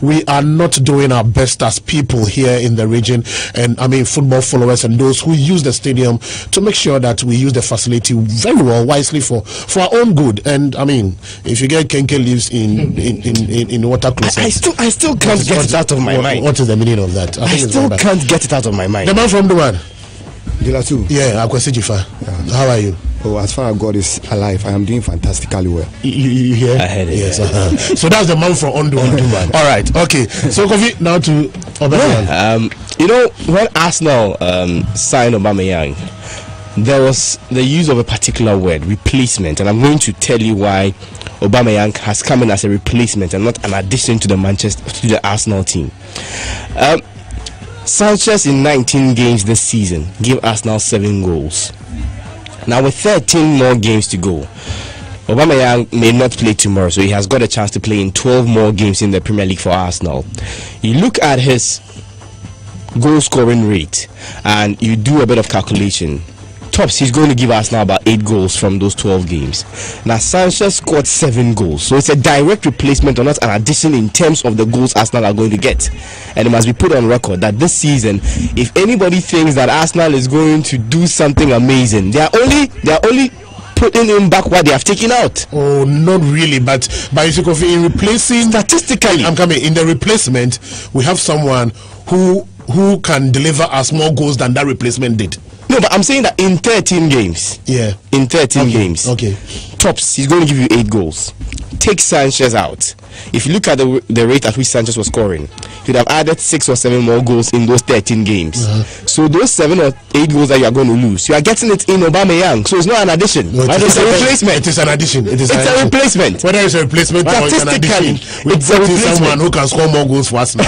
we are not doing our best as people here in the region, and I mean football followers and those who use the stadium to make sure that we use the facility very well, wisely for our own good. And I mean, if you get Kenke lives in water closet, I still can't get it out of my mind. What is the meaning of that? I still can't get it out of my mind. The man from the one. Dilatu. Yeah, Akwesijifa. How are you? Oh, as far as God is alive, I am doing fantastically well. You hear? I heard it. Yes. So that's the man from Ondo man. All right. Okay. So Kofi, now to Aubameyang. When Arsenal signed Aubameyang, there was the use of a particular word, replacement, and I'm going to tell you why Aubameyang has come in as a replacement and not an addition to the Arsenal team. Sanchez in 19 games this season gave Arsenal 7 goals. Now with 13 more games to go, Aubameyang may not play tomorrow, so he has got a chance to play in 12 more games in the Premier League for Arsenal. You look at his goal scoring rate and you do a bit of calculation. Tops, he's going to give Arsenal about 8 goals from those 12 games. Now Sanchez scored 7 goals, so it's a direct replacement or not an addition in terms of the goals Arsenal are going to get. And it must be put on record that this season, if anybody thinks that Arsenal is going to do something amazing, they are only putting in back what they have taken out. Oh, not really, but in replacing, statistically, I'm coming in the replacement, we have someone who can deliver us more goals than that replacement did. No, but I'm saying that in 13 games. Yeah. In 13 games. Okay. Tops, he's going to give you 8 goals. Take Sanchez out. If you look at the rate at which Sanchez was scoring, he'd have added 6 or 7 more goals in those 13 games. So those 7 or 8 goals that you are going to lose, you are getting it in Aubameyang. So it's not an addition. No, it's a replacement. It is an addition. It's a replacement. Whether it's a replacement or it's an addition, it's a replacement. Someone who can score more goals for us now.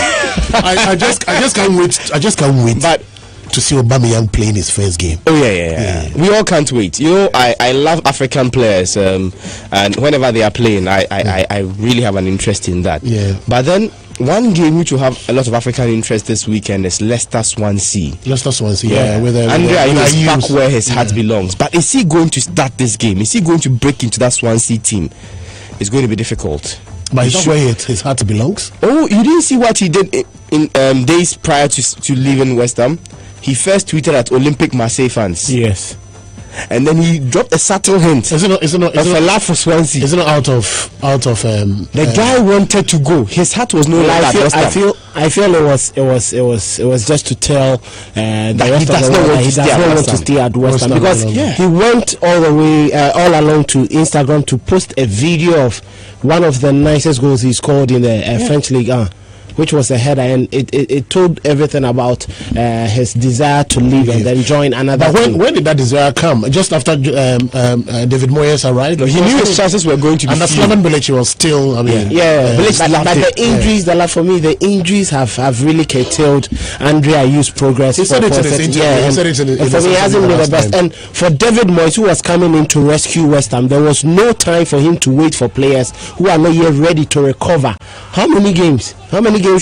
I just can't wait. I just can't wait. But to see Aubameyang playing his first game. Oh yeah. We all can't wait. I love African players, and whenever they are playing, I really have an interest in that. Yeah. But then one game which will have a lot of African interest this weekend is Leicester Swansea. With Andrea is back where his heart belongs. But is he going to start this game? Is he going to break into that Swansea team? It's going to be difficult. But is that where his heart belongs? Oh, you didn't see what he did in days prior to leaving West Ham? He first tweeted at Olympic Marseille fans. Yes. And then he dropped a subtle hint. Is it not a laugh for Swansea? Isn't it out of the guy wanted to go. His heart was no longer. I feel it was just to tell that he does not want to stay at West Ham because he went all the way all along to Instagram to post a video of one of the nicest goals he scored in the French League 1. which was a header, and it told everything about his desire to leave and then join another. But when did that desire come? Just after David Moyes arrived? No, he knew his chances were going to be. And Slaven Bilic was still, I mean, but the injuries, for me, the injuries have really curtailed Andre Ayew's progress. He said it in his interview. For me, he hasn't been the best. And for David Moyes, who was coming in to rescue West Ham, there was no time for him to wait for players who are not yet ready to recover. How many games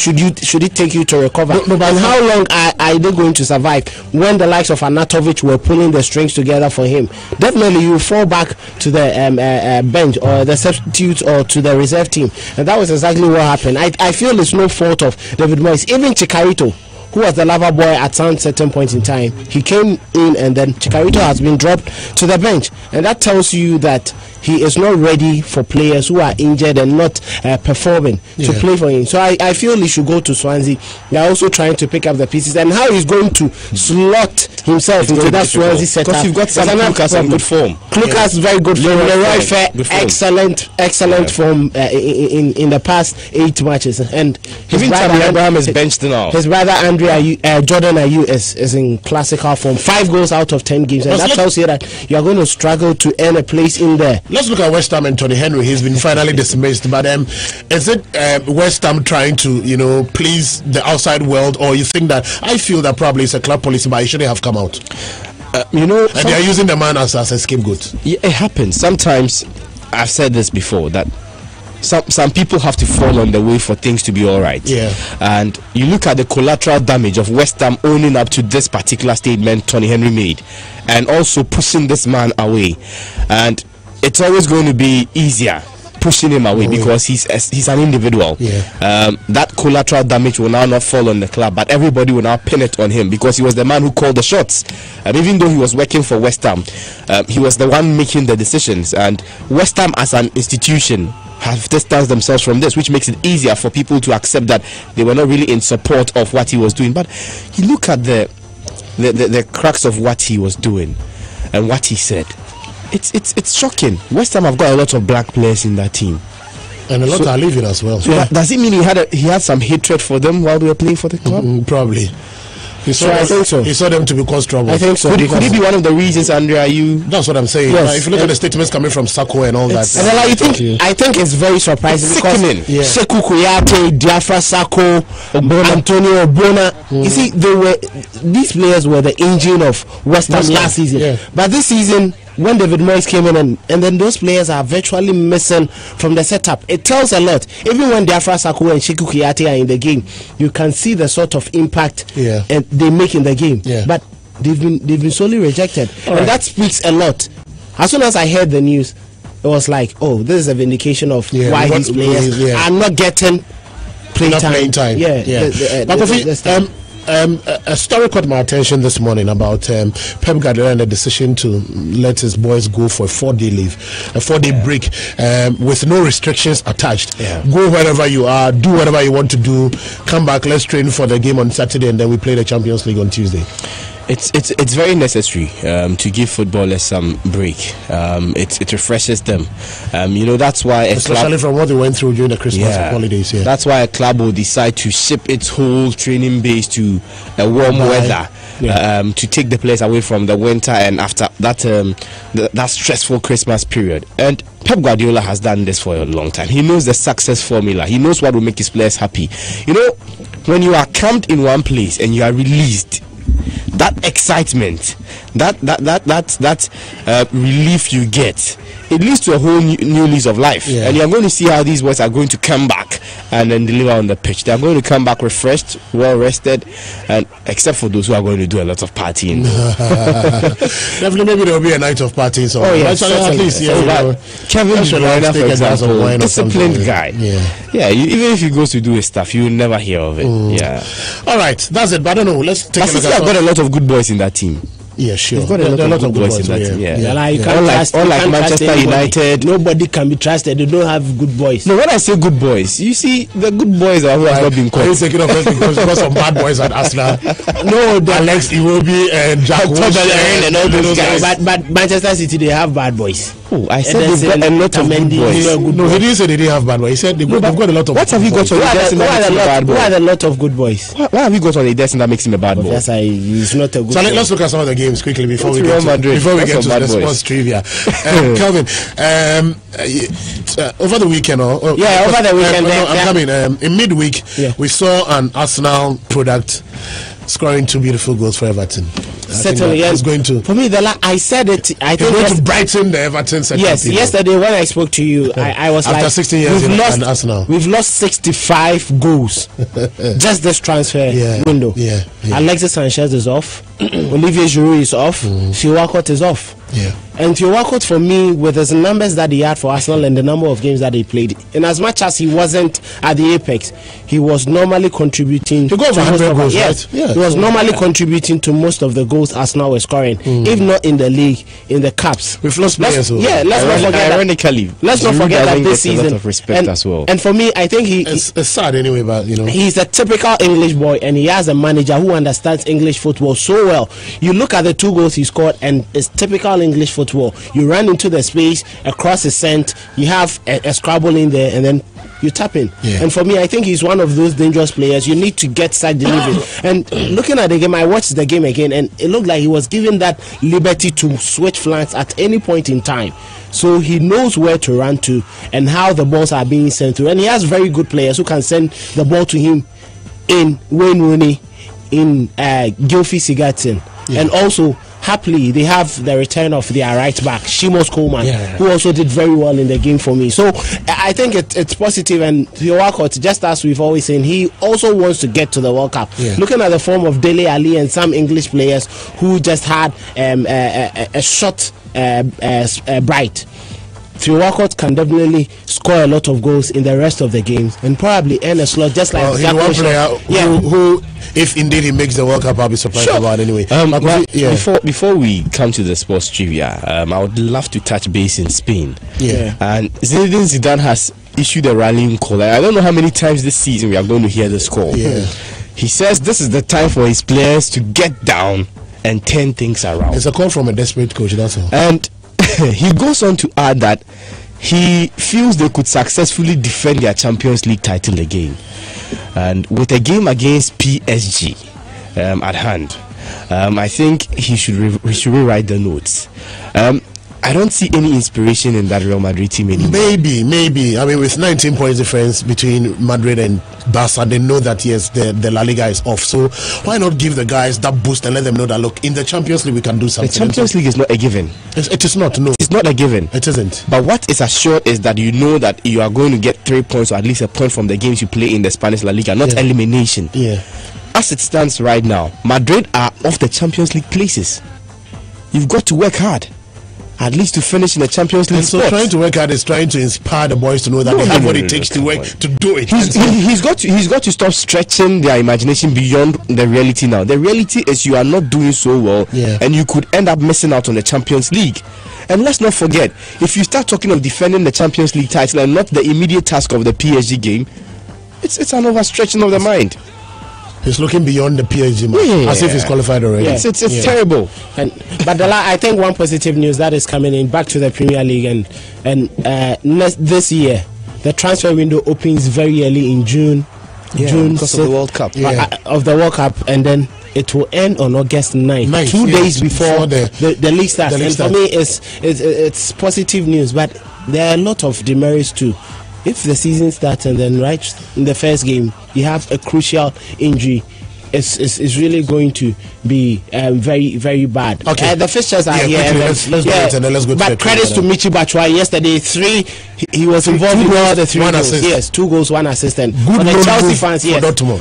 should it take you to recover? And how long are they going to survive when the likes of Arnautovic were pulling the strings together for him? Definitely you fall back to the bench or the substitutes or to the reserve team, and that was exactly what happened. I feel it's no fault of David Moyes. Even Chicharito, who was the lover boy at some certain point in time, he came in, and then Chicharito has been dropped to the bench, and that tells you that he is not ready for players who are injured and not performing to play for him. So I feel he should go to Swansea. They are also trying to pick up the pieces, and how he's going to slot himself into that Swansea setup. Because you've got some Klukas in good form. Klukas very good form. Leroy Fair, excellent form in the past 8 matches, and his brother Abraham is benched now. His brother Jordan Ayew is in classical form. 5 goals out of 10 games, and that tells you that you are going to struggle to earn a place in there. Let's look at West Ham and Tony Henry. He's been finally dismissed, but is it West Ham trying to please the outside world, or you think that? I feel that probably it's a club policy, but he shouldn't have come out. And they are using the man as a scapegoat. Yeah, it happens sometimes. I've said this before, that some people have to fall on the way for things to be all right. Yeah. And you look at the collateral damage of West Ham owning up to this particular statement Tony Henry made, and also pushing this man away. And it's always going to be easier pushing him away because he's an individual. That collateral damage will now not fall on the club, but everybody will now pin it on him because he was the man who called the shots. And even though he was working for West Ham, he was the one making the decisions. And West Ham as an institution have distanced themselves from this, which makes it easier for people to accept that they were not really in support of what he was doing. But you look at the crux of what he was doing and what he said. It's shocking. West Ham have got a lot of black players in that team, and a lot are leaving as well. So does it mean he had some hatred for them while they were playing for the club? Probably. I think so. He saw them to be cause trouble. I think so. Could it be one of the reasons, Andrea? That's what I'm saying. If you look at the statements coming from Sako and all that, I think it's very surprising because Sekou Kouyaté, Diafra Sako, Antonio Obona. You see, these players were the engine of West Ham last season, but this season, when David Moyes came in and then those players are virtually missing from the setup, it tells a lot. Even when Diafra Sako and Sekou Kouyaté are in the game, you can see the sort of impact they make in the game. But they've been solely rejected, and that speaks a lot. As soon as I heard the news, it was like, oh, this is a vindication of why these players are not getting playing time. But KOFI, a story caught my attention this morning about Pep Guardiola and the decision to let his boys go for a 4-day leave, a 4-day break, with no restrictions attached. Go wherever you are, do whatever you want to do, come back, let's train for the game on Saturday, and then we play the Champions League on Tuesday. It's very necessary to give footballers some break. It refreshes them. That's why especially from what they went through during the Christmas holidays. That's why a club will decide to ship its whole training base to a warm weather to take the players away from the winter and after that stressful Christmas period. And Pep Guardiola has done this for a long time. He knows the success formula. He knows what will make his players happy. When you are camped in one place and you are released, that excitement, that relief you get, it leads to a whole new lease of life. And you're going to see how these boys are going to come back and then deliver on the pitch. They're going to come back refreshed, well rested, and except for those who are going to do a lot of partying. Definitely, maybe there will be a night of partying. So at least, Kevin De Bruyne, for example, disciplined guy. Even if he goes to do his stuff, you will never hear of it. All right, that's it. But I don't know. Let's take a look at. I've got a lot of good boys in that team. Yeah, sure. You've got a lot of good boys in that team. Unlike Manchester United, nobody can be trusted. They don't have good boys. No, when I say good boys, you see, the good boys are who has not been caught. Are you taking off because some bad boys at Arsenal? No, Alex Iwobi and Jack and all those guys. But Manchester City, they have bad boys. Oh, I said they've got a lot of good boys. No, he didn't say they didn't have bad boys. He said they've got a lot of. What have you got on Ederson that makes him a bad boy? Why are a lot of good boys? What have you got on Ederson that makes him a bad boy? He's not a good. So let's look at some of the games quickly before we get to the sports trivia. Calvin, over the weekend, over the weekend, I'm coming. In midweek, we saw an Arsenal product scoring 2 beautiful goals for Everton. Certainly, yes. Going to, for me, I said it. I think going to brighten the Everton second. Yes, yesterday when I spoke to you, I was after like, 16 years in Arsenal, we've lost 65 goals just this transfer window. Alexis Sanchez is off. Olivier Giroud is off. Theo Walcott is off. And Theo Walcott, for me, with his numbers that he had for Arsenal and the number of games that he played, in as much as he wasn't at the apex, he was normally contributing. He got 100 goals, right? He was normally contributing to most of the goals Arsenal were scoring, if not in the league, in the cups. We've lost players. Let's not forget. Ironically, let's not forget that this season. A lot of respect as well. And for me, I think it's sad anyway, but he's a typical English boy, and he has a manager who understands English football so well. You look at the 2 goals he scored, and it's typical English football. You run into the space, across the scent, you have a scrabble in there, and then you tap in. And for me, I think he's one of those dangerous players. You need to get side delivery. And looking at the game, I watched the game again, and it looked like he was given that liberty to switch flanks at any point in time. So he knows where to run to and how the balls are being sent through. And he has very good players who can send the ball to him in Wayne Rooney, in Gylfi Sigurdsson, and also happily they have the return of their right back Seamus Coleman, who also did very well in the game for me. So I think it's positive. And Theo Walcott, just as we've always seen, he also wants to get to the World Cup. Looking at the form of DELALI and some English players who just had a short bright, Theo Walcott can definitely score a lot of goals in the rest of the games and probably earn a slot just like he's one player who, if indeed he makes the World Cup, I'll be surprised about anyway. Before we come to the sports trivia, I would love to touch base in Spain. And Zinedine Zidane has issued a rallying call. I don't know how many times this season we are going to hear this call. He says this is the time for his players to get down and turn things around. It's a call from a desperate coach, that's all. And he goes on to add that he feels they could successfully defend their Champions League title again, and with a game against PSG at hand, I think he should rewrite the notes. I don't see any inspiration in that Real Madrid team anymore. Maybe. I mean, with 19 points difference between Madrid and Barca, they know that yes, the La Liga is off. So why not give the guys that boost and let them know that look, in the Champions League we can do something. The Champions League is not a given. It is not. No, it's not a given. It isn't. But what is assured is that you know that you are going to get 3 points or at least a point from the games you play in the Spanish La Liga, not elimination. As it stands right now, Madrid are off the Champions League places. You've got to work hard, at least to finish in the Champions League. So trying to work hard is trying to inspire the boys to know that they have what it takes to work to do it. He's got to stop stretching their imagination beyond the reality now. The reality is you are not doing so well, and you could end up missing out on the Champions League. And let's not forget, if you start talking of defending the Champions League title and not the immediate task of the PSG game, it's an overstretching of the mind. He's looking beyond the PSG match, as if he's qualified already. It's terrible. But I think one positive news that is coming in back to the Premier League, and this year the transfer window opens very early in June. June because of the World Cup. Of the World Cup, and then it will end on August 9th, 2 days before the league starts. And for me, it's positive news, but there are a lot of demerits too. If the season starts and then right in the first game you have a crucial injury, it's really going to be very, very bad. The fixtures are here. Let's go to it. But credits to Michi Batshuayi. Yesterday, he was involved in all the 3 goals. Assist. Yes, 2 goals, 1 assistant. For the Chelsea fans,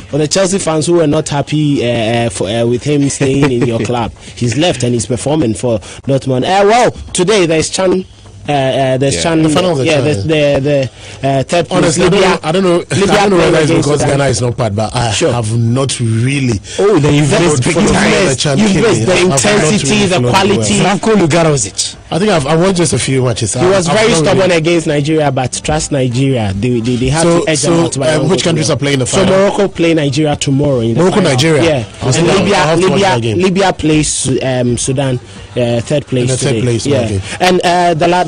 for the Chelsea fans who were not happy with him staying in your club, he's left and he's performing for Dortmund. Well, today there's Chan. There's Chan. The final of the third place. Honestly, I don't know whether it's because Ghana is not part, but I have not really. Oh, then you've missed big time. You've missed the intensity, the quality. I think I watched just a few matches. He was very stubborn against Nigeria, but trust Nigeria. They have to edge them out. Which countries are playing the final? So Morocco play Nigeria tomorrow. In the Morocco, final. Nigeria. Yeah. And Libya plays Sudan. Third place. Third place. Yeah. And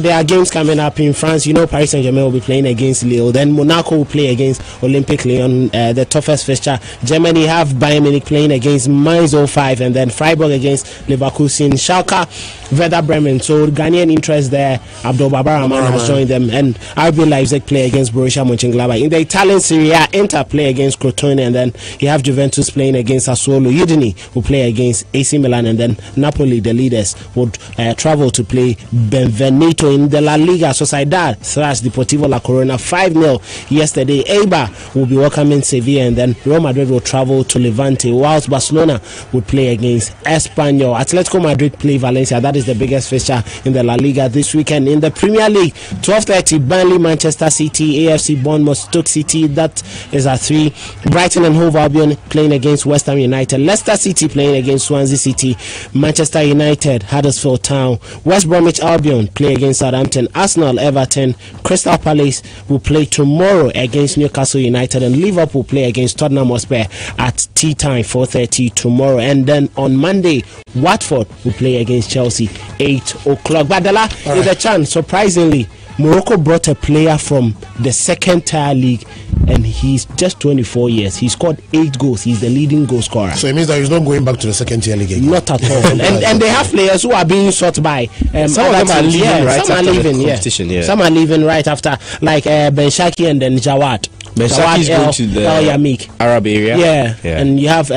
there are games coming up in France. You know, Paris Saint-Germain will be playing against Lille. Then Monaco will play against Olympique Lyon, the toughest fixture. Germany have Bayern Munich playing against Mainz 05, and then Freiburg against Leverkusen. Schalke, Werder Bremen. So Ghanaian interest there. Abdul Babar Rahman has joined them, and RB Leipzig play against Borussia Mönchengladbach. In the Italian Serie A, Inter play against Crotone, and then you have Juventus playing against Sassuolo. Udine will play against AC Milan, and then Napoli, the leaders, would travel to play Benvenuto. In the La Liga, Sociedad thrashed Deportivo La Corona 5-0 yesterday. Eibar will be welcoming Sevilla, and then Real Madrid will travel to Levante, whilst Barcelona would play against Espanyol. Atletico Madrid play Valencia. That is the biggest fixture in the La Liga this weekend. In the Premier League, 12:30, Burnley, Manchester City, AFC Bournemouth, Stoke City. That is at 3. Brighton and Hove Albion playing against West Ham United. Leicester City playing against Swansea City. Manchester United, Huddersfield Town. West Bromwich Albion play against Southampton. Arsenal, Everton. Crystal Palace will play tomorrow against Newcastle United, and Liverpool play against Tottenham Hotspur at tea time, 4:30 tomorrow. And then on Monday, Watford will play against Chelsea, 8 o'clock. Badala, with a chance, surprisingly, Morocco brought a player from the second tier league, and he's just 24 years. He scored 8 goals. He's the leading goal scorer. So it means that he's not going back to the second tier league again. Not at all. and they have players who are being sought by some of them are leaving right some after are leaving, the competition. Yeah. Some are leaving right after, like Ben Shaki and then Jawad. Ben Shaki is going to the Arab area. Yeah. And you have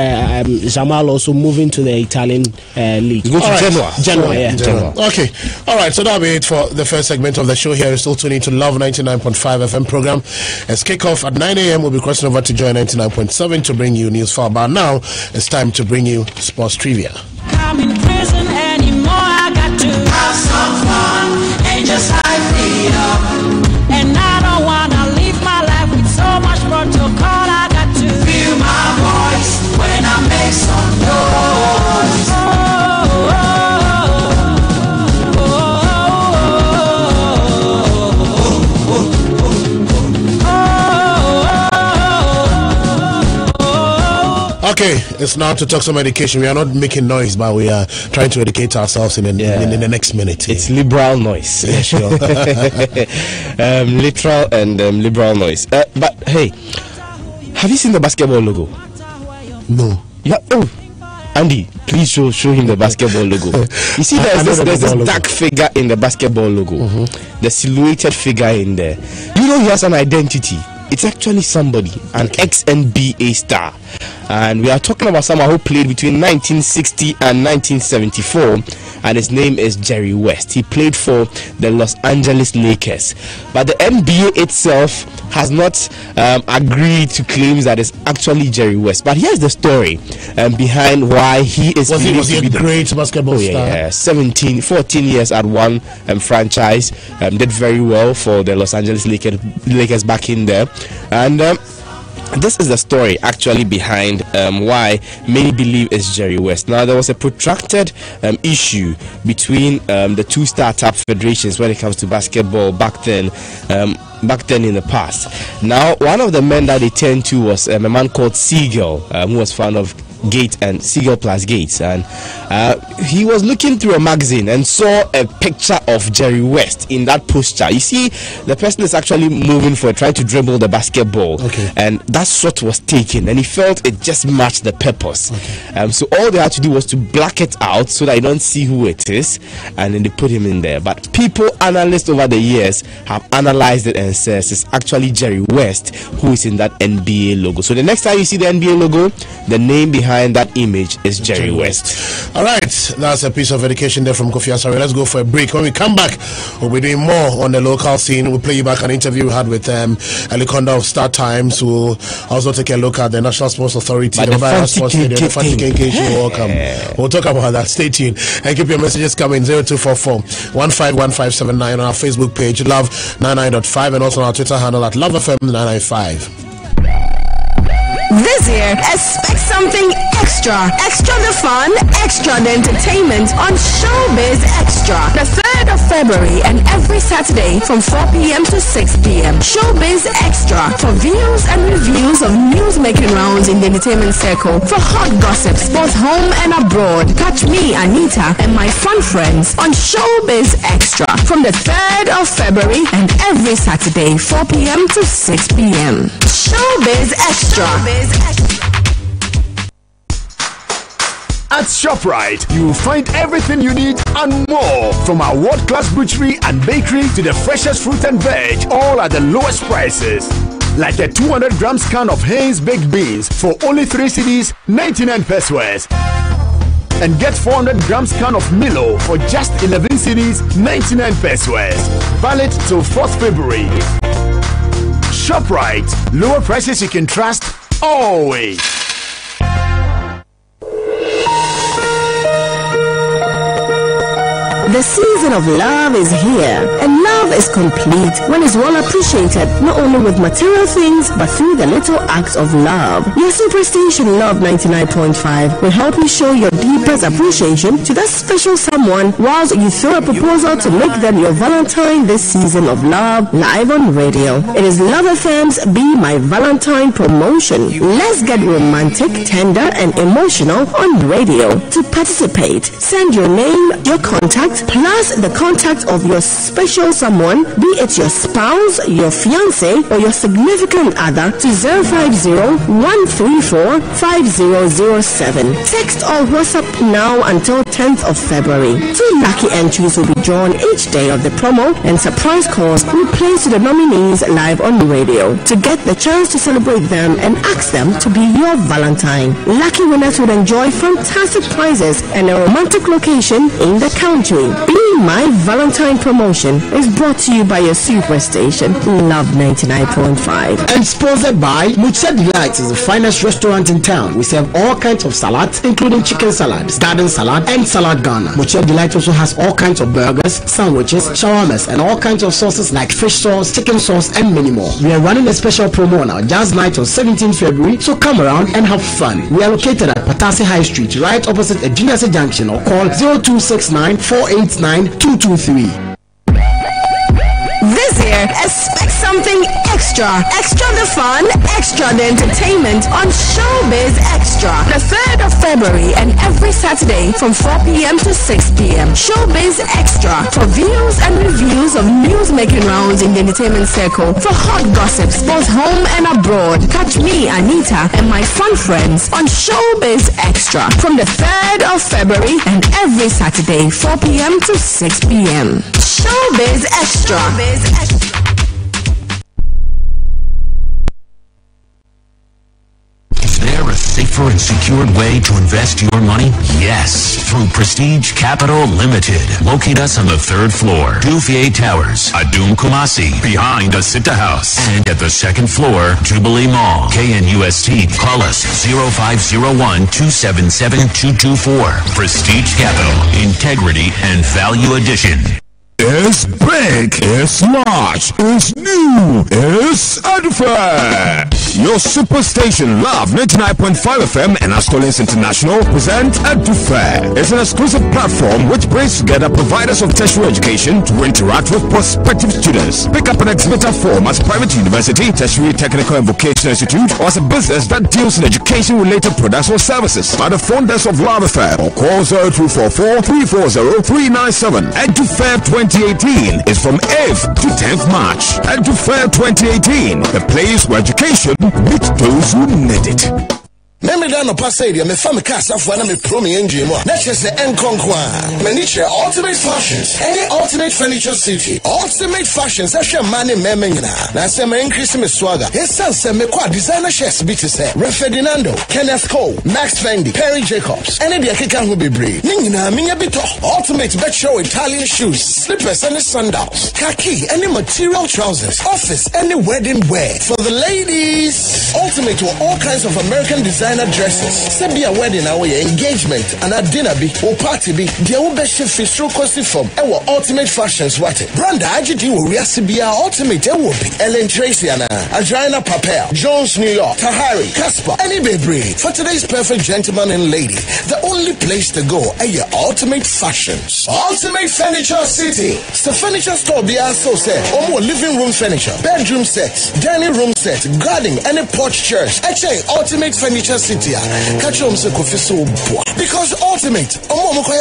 Jamal also moving to the Italian league. He's going to Genoa. Okay. All right. So that'll be it for the first segment of the show here. You're still tuning to Love 99.5 FM program. As kickoff at 9 a.m., we'll be crossing over to Joy 99.7 to bring you news for about now. It's time to bring you sports trivia. I'm in prison anymore. I got to have some fun and just have freedom. And I don't wanna live my life with so much protocol. I got to feel my voice when I make some noise. Okay, it's now to talk some education. We are not making noise, but we are trying to educate ourselves in the next minute. It's liberal noise. Yeah, sure. Literal and liberal noise. But hey, have you seen the basketball logo? No. Yeah. Oh, Andy, please show him the basketball logo. You see, there's this dark figure in the basketball logo. The silhouetted figure in there. You know, he has an identity. It's actually somebody, an ex-NBA star. And we are talking about someone who played between 1960 and 1974, and his name is Jerry West. He played for the Los Angeles Lakers. But the NBA itself has not agreed to claims that it's actually Jerry West. But here's the story behind why he is... Was he a great basketball star? Yeah, 14 years at one franchise. Did very well for the Los Angeles Lakers back in there. And this is the story actually behind why many believe it's Jerry West. Now, there was a protracted issue between the two startup federations when it comes to basketball back then in the past. Now, one of the men that they turned to was a man called Siegel, who was fond of Gates and Siegel plus Gates, and he was looking through a magazine and saw a picture of Jerry West in that poster. You see, the person is actually moving for trying to dribble the basketball, and that shot was taken, and he felt it just matched the purpose. So all they had to do was to black it out so that you don't see who it is, and then they put him in there. But analysts over the years have analyzed it and says it's actually Jerry West who is in that NBA logo. So the next time you see the NBA logo, the name behind that image is Jerry West. All right, that's a piece of education there from Kofi ASARE. Let's go for a break. When we come back, we'll be doing more on the local scene. We'll play you back an interview we had with Elikonda of Star Times, who will also take a look at the National Sports Authority, the Sports Stadium, the Fanti KK show. Welcome. We'll talk about that. Stay tuned and keep your messages coming. 0244-151579 on our Facebook page, Love 99.5, and also on our Twitter handle at LoveFM 995. This year, expect something Extra. Extra the fun, extra the entertainment on Showbiz Extra. The 3rd of February and every Saturday from 4 p.m. to 6 p.m. Showbiz Extra for views and reviews of news-making rounds in the entertainment circle. For hot gossips both home and abroad. Catch me, Anita, and my fun friends on Showbiz Extra from the 3rd of February and every Saturday 4 p.m. to 6 p.m. Showbiz Extra. At ShopRite, you will find everything you need and more, from our world-class butchery and bakery to the freshest fruit and veg, all at the lowest prices. Like a 200 grams can of Heinz baked beans for only 3 cedis, 99 pesos. And get 400 grams can of Milo for just 11 cedis, 99 pesos. Valid till 4th February. ShopRite, lower prices you can trust always. The season of love is here, and love is complete when it's well appreciated, not only with material things, but through the little acts of love. Your superstation Love 99.5 will help you show your deepest appreciation to that special someone whilst you throw a proposal to make them your Valentine this season of love, live on radio. It is Love FM's Be My Valentine promotion. Let's get romantic, tender, and emotional on radio. To participate, send your name, your contact, plus the contact of your special someone, be it your spouse, your fiancé, or your significant other, to 050-134-5007. Text or WhatsApp now until 10th of February. 2 lucky entries will be drawn each day of the promo, and surprise calls will be placed to the nominees live on radio to get the chance to celebrate them and ask them to be your Valentine. Lucky winners will enjoy fantastic prizes and a romantic location in the country. Be My Valentine promotion is brought to you by your superstation Love 99.5 and sponsored by Mucha Delight. Is the finest restaurant in town. We serve all kinds of salads, including chicken salads, garden salad, and salad Ghana. Mucha Delight also has all kinds of burgers, sandwiches, shawarmas, and all kinds of sauces like fish sauce, chicken sauce, and many more. We are running a special promo now, Jazz Night on 17th February, so come around and have fun. We are located at Patasi High Street, right opposite Ejinase Junction, or call 0269-489-223. This year, expect something extra. Extra the fun, extra the entertainment on Showbiz Extra. The 3rd of February and every Saturday from 4 p.m. to 6 p.m. Showbiz Extra for views and reviews of news-making rounds in the entertainment circle. For hot gossips both home and abroad. Catch me, Anita, and my fun friends on Showbiz Extra from the 3rd of February and every Saturday 4 p.m. to 6 p.m. Showbiz Extra. Is there a safer and secured way to invest your money? Yes, through Prestige Capital Limited. Locate us on the 3rd floor, Duffier Towers, Adum Kumasi, behind Asita House, and at the 2nd floor, Jubilee Mall, KNUST. Call us 0501-277-224. Prestige Capital, integrity and value addition. It's big, it's large, it's new, it's unfair. Your superstation Love 99.5 FM and Astolins International present EduFair. It's an exclusive platform which brings together providers of tertiary education to interact with prospective students. Pick up an exhibitor form as private university, tertiary technical and vocational institute, or as a business that deals in education-related products or services by the phone desk of Love Affair or call 0244-340-397. EduFair 2018 is from 8th to 10th March. EduFair 2018, the place where education meets those who need it. Meme da no pasa ide me fa me ka asafo na me pro me engine mo na chese enkonkwa me ni che ultimate fashions any ultimate furniture city ultimate fashions ahwe mane meme nyina na se me increase me swagger esan se me kwa designer shirts bi te se Ferdinando, Kenneth Cole, Max Fendi, Perry Jacobs any de keka ho bebre ni nyina menya bi to ultimate bet show Italian shoes slippers and sandals khaki any material trousers office any wedding wear for the ladies ultimate to all kinds of American design designer dresses. Say be a wedding or engagement and a dinner be or party be. The best fistro costi from our ultimate fashions what brand IGD will be our ultimate will be Ellen Tracy and Adriana Papel, Jones New York, Tahari, Casper, any baby. For today's perfect gentleman and lady, the only place to go are your ultimate fashions. Ultimate Furniture City. It's the furniture store be also said. Or more living room furniture, bedroom sets, dining room sets, garden, any porch chairs. Actually, Ultimate Furniture City. Catch on KOFI so because Ultimate,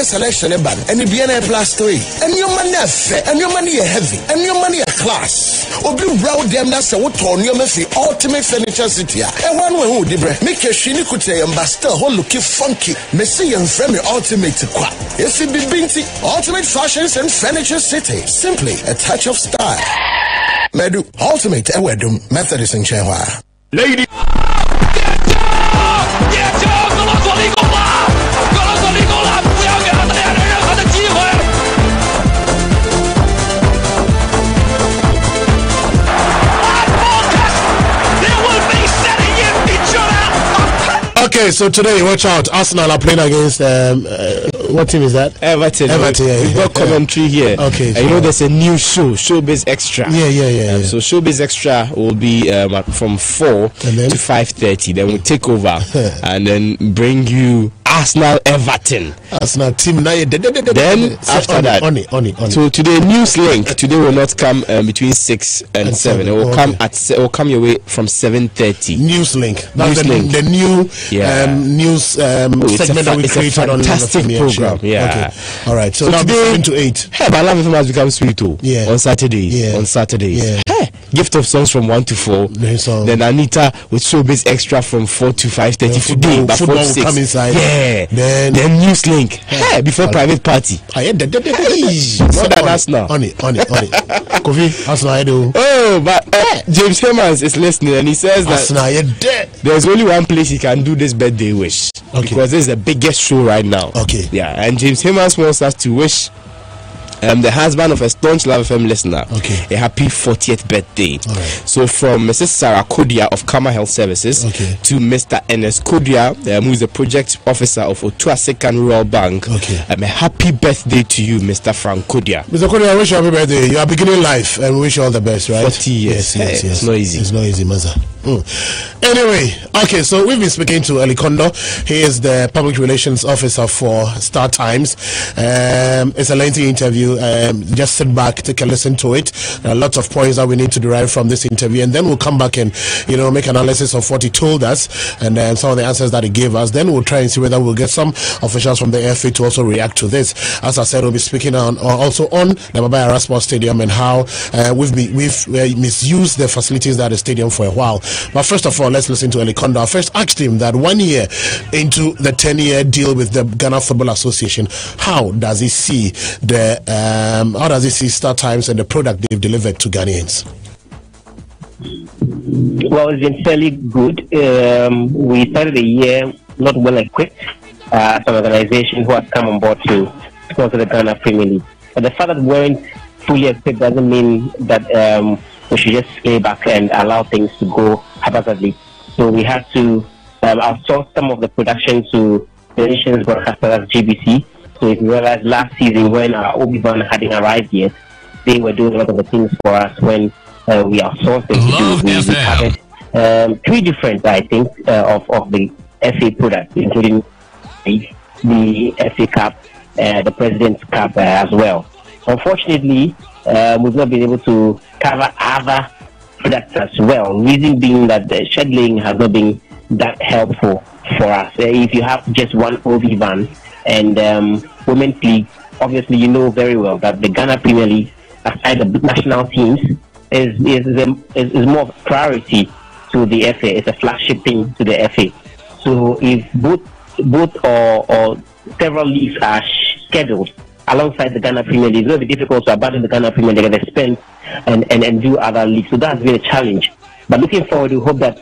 selection and the BNA plus 3. And your money are fair, and your money are heavy, and your money are class. Or be brown them that's what on your messy Ultimate Furniture City. And one way who did make a shiny could say and basta whole looking funky. Messy and friendly Ultimate qua. If it be binty, Ultimate Fashions and Furniture City. Simply a touch of style. Medu Ultimate Ewedum Methodist in Chenwa. Lady. Okay, so today, watch out. Arsenal are playing against what team is that? Everton. Yeah, We've got commentary here. Okay, and you know there's a new show, Showbiz Extra. Yeah. So Showbiz Extra will be from 4 to 5:30. Then we'll take over and then bring you Arsenal Everton. Arsenal team. Then after that, so today news link. Today will not come between 6 and 7. It will come at. It will come your way from 7:30. News link. That's the new news segment that we created on the fantastic program. Yeah. Okay. All right. So now today 7 to 8. Hey, my love has become sweet too. Yeah. On Saturdays. Yeah. On Saturdays. Yeah. Hey, gift of songs from 1 to 4. Then Anita with Showbiz Extra from 4 to 5:30 today. But 4 to 6. Come inside. Yeah. Then news link. Hey, before private party. More than Arsenal. On it. KOFI, Arsenal. Oh, but James Hemmans is listening and he says that there's only one place he can do this birthday wish. Okay. Because this is the biggest show right now. Okay. Yeah, and James Hemmans wants us to wish the husband of a staunch Love FM listener a happy 40th birthday. Right. So from Mrs. Sarah Kodia of Kama Health Services to Mr. Ernest Kodia, who is the project officer of Otua Second Rural Bank. A happy birthday to you, Mr. Frank Kodia. Mr. Kodia, I wish you a happy birthday. You are beginning life and we wish you all the best, right? 40 years. Yes. It's not easy. It's not easy, Maza. Anyway, okay, so we've been speaking to Eli Kondo. He is the public relations officer for Star Times. It's a lengthy interview. Just sit back, take a listen to it. There are lots of points that we need to derive from this interview, and then we'll come back and make analysis of what he told us and some of the answers that he gave us. Then we'll try and see whether we'll get some officials from the FA to also react to this. As I said, we'll be speaking also on the Baba Yara Sports Stadium and how we've misused the facilities at the stadium for a while. But first of all, let's listen to Eli Kondo. I first asked him that 1 year into the 10-year deal with the Ghana Football Association, how does he see Star Times and the product they've delivered to Ghanaians? Well, it's been fairly good. We started the year not well equipped as an organization who has come on board to sponsor the Ghana Premier League. But the fact that we weren't fully equipped doesn't mean that we should just stay back and allow things to go haphazardly. So we had to outsource some of the production to the nation's broadcaster, as GBC. So if you realize last season when our Obi-Wan hadn't arrived yet, they were doing a lot of the things for us when we outsourced them to do. We covered 3 different, I think, of the FA products, including the FA Cup, the President's Cup as well. Unfortunately, we've not been able to cover other products as well. Reason being that the scheduling has not been that helpful for us. If you have just one Obi-Wan and Women's League, obviously you know very well that the Ghana Premier League, aside the national teams, is more of a priority to the FA. It's a flagship thing to the FA. So if both or several leagues are scheduled alongside the Ghana Premier League, it's going to be difficult to abandon the Ghana Premier League and expense and do other leagues. So that's been a challenge. But looking forward, we hope that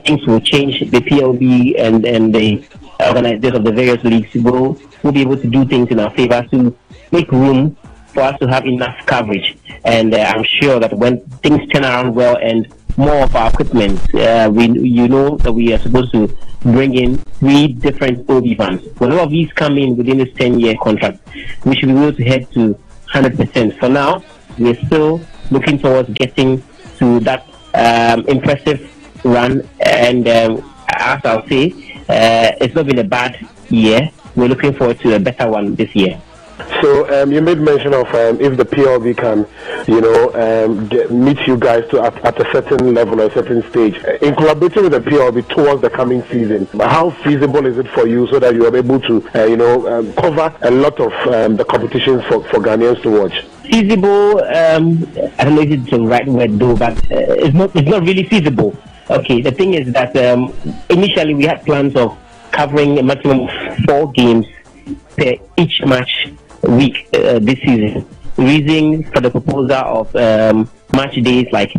things will change. The PLB and the organizers of the various leagues will be able to do things in our favor to make room for us to have enough coverage. And I'm sure that when things turn around well and more of our equipment. You know that we are supposed to bring in 3 different OB vans. Whenever of these come in within this 10-year contract, we should be able to head to 100%. For now, we're still looking towards getting to that impressive run, and as I'll say, it's not been a bad year. We're looking forward to a better one this year. So you made mention of if the PLB can, meet you guys at a certain level, a certain stage. In collaborating with the PLB towards the coming season, how feasible is it for you so that you are able to, cover a lot of the competitions for Ghanaians to watch? Feasible, I don't know if it's the right word though, but it's not really feasible. Okay, the thing is that initially we had plans of covering a maximum of 4 games per each match week this season. Reason for the proposal of match days like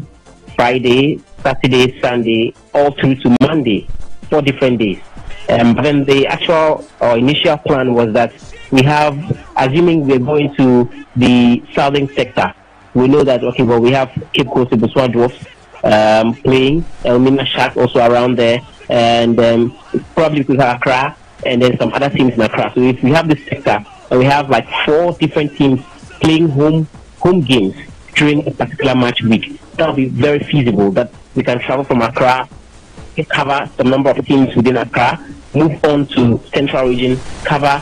Friday, Saturday, Sunday, all through to Monday, 4 different days. But then the actual or initial plan was that we have, assuming we're going to the southern sector, we know that we have Cape Coast and Botswana Dwarfs playing, Elmina Shark also around there, and probably we could have Accra, and then some other teams in Accra. So if we have this sector, and we have like 4 different teams playing home games during a particular match week, that will be very feasible that we can travel from Accra, cover some number of teams within Accra, move on to Central Region, cover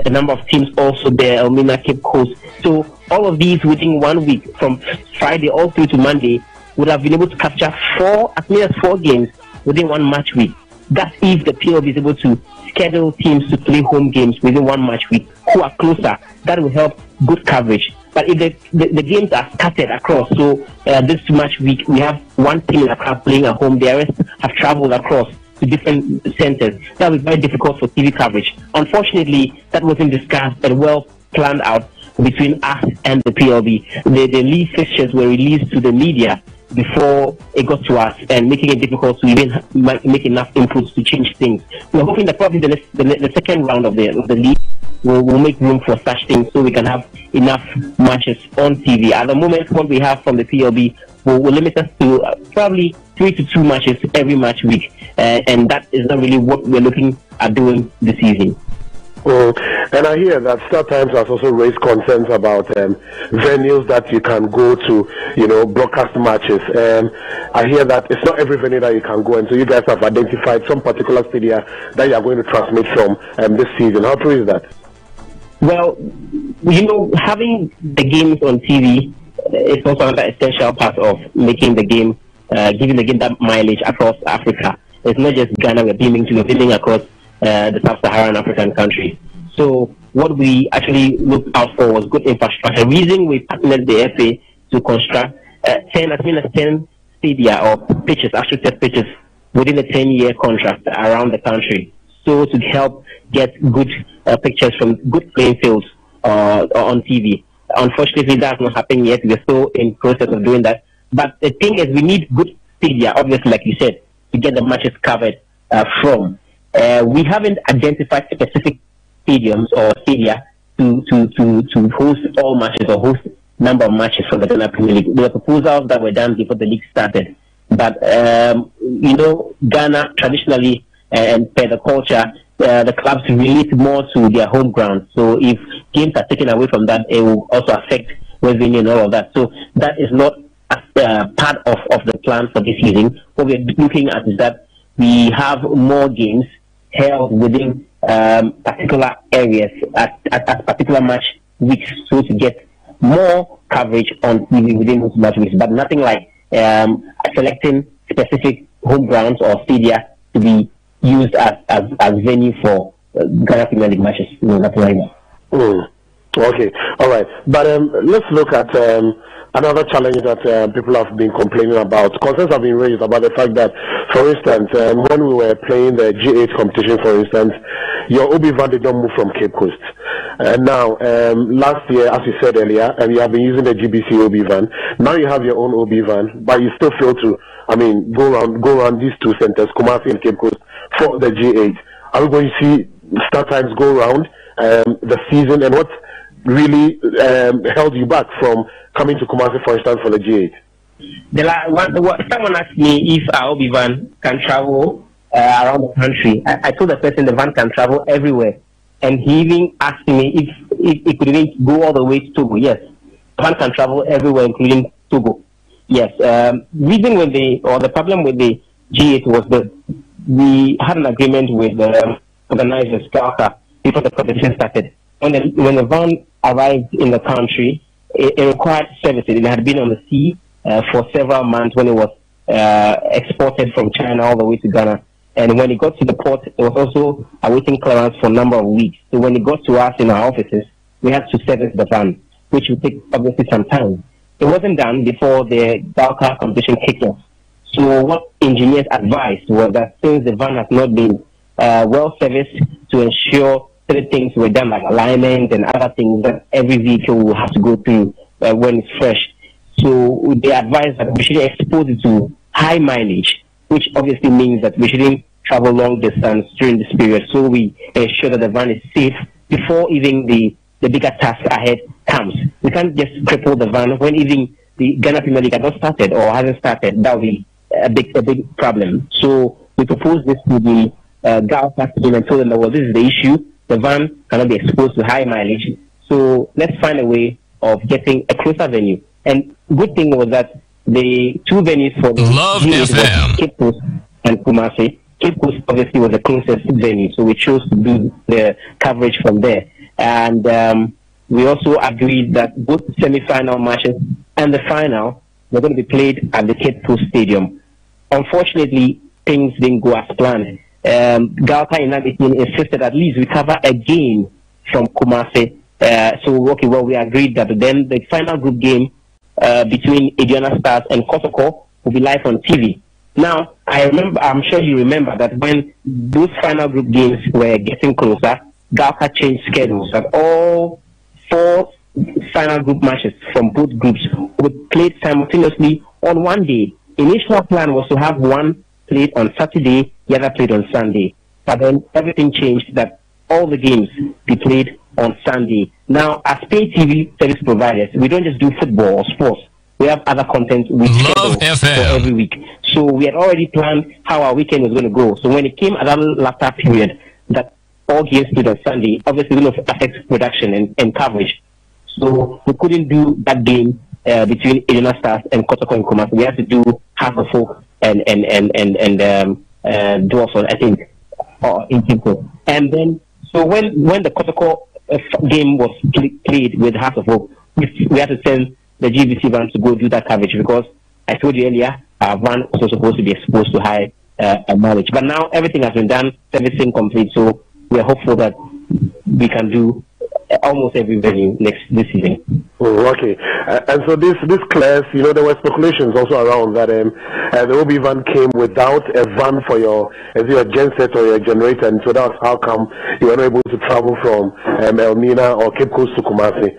a number of teams also there, Elmina, Cape Coast. So all of these within 1 week, from Friday all through to Monday, would have been able to capture as many as 4 games within 1 match week. That's if the PLB is able to schedule teams to play home games within 1 match week who are closer. That will help good coverage. But if the games are scattered across, so this match week we have 1 team in Accra playing at home, the rest have traveled across to different centers, that will be very difficult for TV coverage. Unfortunately, that wasn't discussed and well planned out between us and the PLB. The league fixtures were released to the media before it got to us, and making it difficult to even make enough inputs to change things. We're hoping that probably the second round of the league will make room for such things, so we can have enough matches on TV. At the moment, what we have from the PLB will limit us to probably 3 to 2 matches every match week, and that is not really what we're looking at doing this season. And I hear that Star Times has also raised concerns about venues that you can go to, broadcast matches. I hear that it's not every venue that you can go, and so you guys have identified some particular stadia that you are going to transmit from this season. How true is that? Well, having the games on TV is also another essential part of making the game, giving the game that mileage across Africa. It's not just Ghana we're beaming to, we're beaming across the sub-Saharan African countries. So what we actually looked out for was good infrastructure. The reason we partnered the FA to construct 10 stadia or pitches, actual test pitches, within a 10-year contract around the country. So to help get good pictures from good playing fields on TV. Unfortunately, that's not happening yet. We're still in process of doing that. But the thing is, we need good stadia, obviously, like you said, to get the matches covered from. We haven't identified specific stadiums or stadia to host all matches or host number of matches for the Ghana Premier League. There were proposals that were done before the league started. But, Ghana traditionally and per the culture, the clubs relate more to their home ground. So if games are taken away from that, it will also affect revenue and all of that. So that is not part of the plan for this season. What we're looking at is that we have more games held within particular areas at particular match weeks, so to get more coverage on TV within those match weeks, but nothing like selecting specific home grounds or stadia to be used as venue for Ghana Premier League matches. Nothing like that. Okay, all right. But let's look at another challenge that people have been complaining about. Concerns have been raised about the fact that, for instance, when we were playing the G8 competition, for instance, your OB van did not move from Cape Coast. Now, last year, as you said earlier, you have been using the GBC OB van. Now you have your own OB van, but you still fail to, go around these 2 centers, Kumasi and Cape Coast, for the G8. Are we going to see Star Times go around the season, and what really held you back from coming to Kumasi, for instance, for the G8? Someone asked me if our Obi van can travel around the country. I told the person the van can travel everywhere, and he even asked me if it could even go all the way to Togo. Yes, the van can travel everywhere, including Togo. Yes. Reason with the problem with the G8 was that we had an agreement with the organizers before the competition started. When the van arrived in the country, it required services. It had been on the sea for several months when it was exported from China all the way to Ghana. And when it got to the port, it was also awaiting clearance for a number of weeks. So when it got to us in our offices, we had to service the van, which would take obviously some time. It wasn't done before the Galka competition kicked off. So what engineers advised was that since the van has not been well serviced to ensure certain things were done, like alignment and other things that every vehicle will have to go through when it's fresh. So they advised that we should expose it to high mileage, which obviously means that we shouldn't travel long distance during this period. So we ensure that the van is safe before even the bigger task ahead comes. We can't just cripple the van when even the Ghana Premier League has not started or hasn't started. That will be a big problem. So we proposed this to the Galka team and told them that, well, this is the issue. The van cannot be exposed to high mileage. So let's find a way of getting a closer venue. And good thing was that the two venues for the Love FM, Cape Coast and Kumasi. Cape Coast obviously was the closest venue, so we chose to do the coverage from there. And we also agreed that both semi-final matches and the final were going to be played at the Cape Coast Stadium. Unfortunately, things didn't go as planned. Galka in 19 insisted at least we cover a game from Kumasi. We agreed that then the final group game between Aduana Stars and Kotoko will be live on TV. Now, I'm sure you remember that when those final group games were getting closer, Galka changed schedules, that all 4 final group matches from both groups were played simultaneously on one day. Initial plan was to have one played on Saturday, the other played on Sunday. But then everything changed that all the games be played on Sunday. Now, as pay TV service providers, we don't just do football or sports. We have other content we schedule for every week. So we had already planned how our weekend was going to go. So when it came at that latter period, that all games played on Sunday, obviously going to affect production and coverage. So we couldn't do that game between Aduana Stars and Kotoko and Kumasi. We had to do half the folk and Dawson, I think, in Kimco. And then, so when the Kotoko game was played with half the folk, we had to send the GBC van to go do that coverage because I told you earlier, our van was supposed to be exposed to high mileage. But now everything has been done, servicing complete, so we are hopeful that we can do almost every venue this season. Okay. And so this clears, there were speculations also around that the Obi van came without a van for your genset or your generator, and so that's how come you were not able to travel from Elmina or Cape Coast to Kumasi.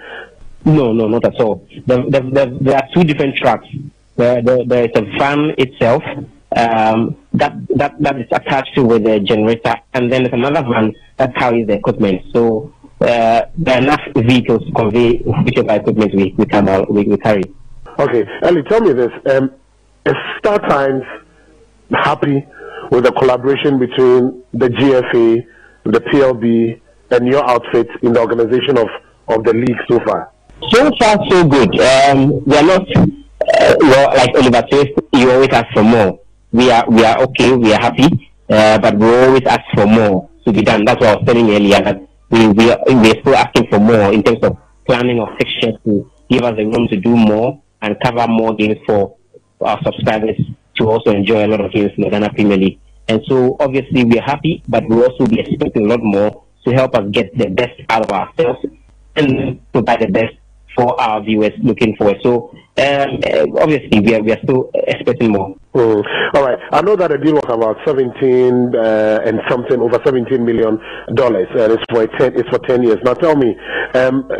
No, not at all. There are 2 different tracks. There is a van itself that is attached to with the generator, and then there's another van that carries the equipment. So there are enough vehicles to convey whichever equipment we carry. Okay, Ellie, tell me this: is Star Times happy with the collaboration between the GFA, the PLB, and your outfit in the organization of the league so far? So far, so good. We are not, like Oliver says, you always ask for more. We are okay, we are happy, but we always ask for more to be done. That's what I was telling you earlier, that we are still asking for more in terms of planning of fixtures to give us the room to do more and cover more games for our subscribers to also enjoy a lot of games in the Ghana Premier League. And so, obviously, we are happy, but we'll also be expecting a lot more to help us get the best out of ourselves and provide the best for our viewers looking forward. So obviously we are still expecting more. All right. I know that the deal was about over $17 million, and it's for 10 years. Now tell me,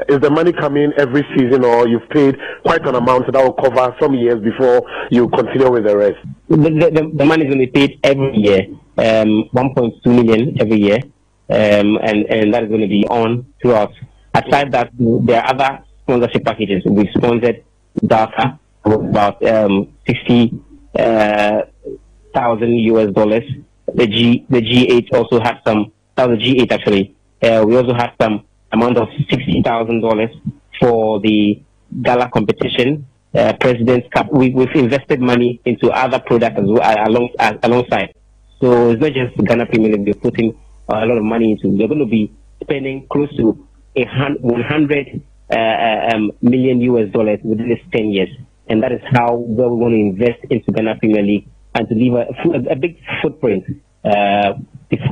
is the money coming every season, or you've paid quite an amount that will cover some years before you continue with the rest? The money is going to be paid every year, 1.2 million every year, and that is going to be on throughout. Aside that, there are other sponsorship packages. We sponsored Dhaka about $60,000. The G8 also had some. That was the G8 actually. We also had some amount of $60,000 for the gala competition. President's Cup. We've invested money into other products as well, alongside. So it's not just Ghana Premier League. We're putting a lot of money into. We're going to be spending close to $100 million within this 10 years, and that is how well we want to invest into Ghana Premier League and to leave a big footprint.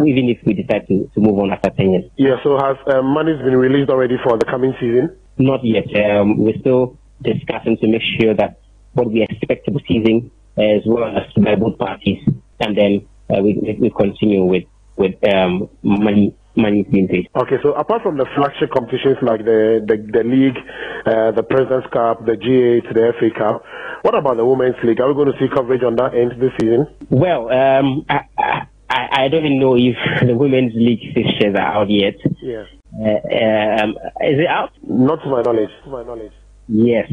Even if we decide to move on after 10 years. Yeah, so has money's been released already for the coming season? Not yet. We're still discussing to make sure that what we expect of the season is well understood by both parties, and then we continue with money being paid. Okay, so apart from the flagship competitions like the league, the President's Cup, the G8, the FA Cup, what about the Women's League? Are we going to see coverage on that end this season? Well, I don't even know if the Women's League fixtures are out yet. Yeah. Is it out? Not to my knowledge. Yes.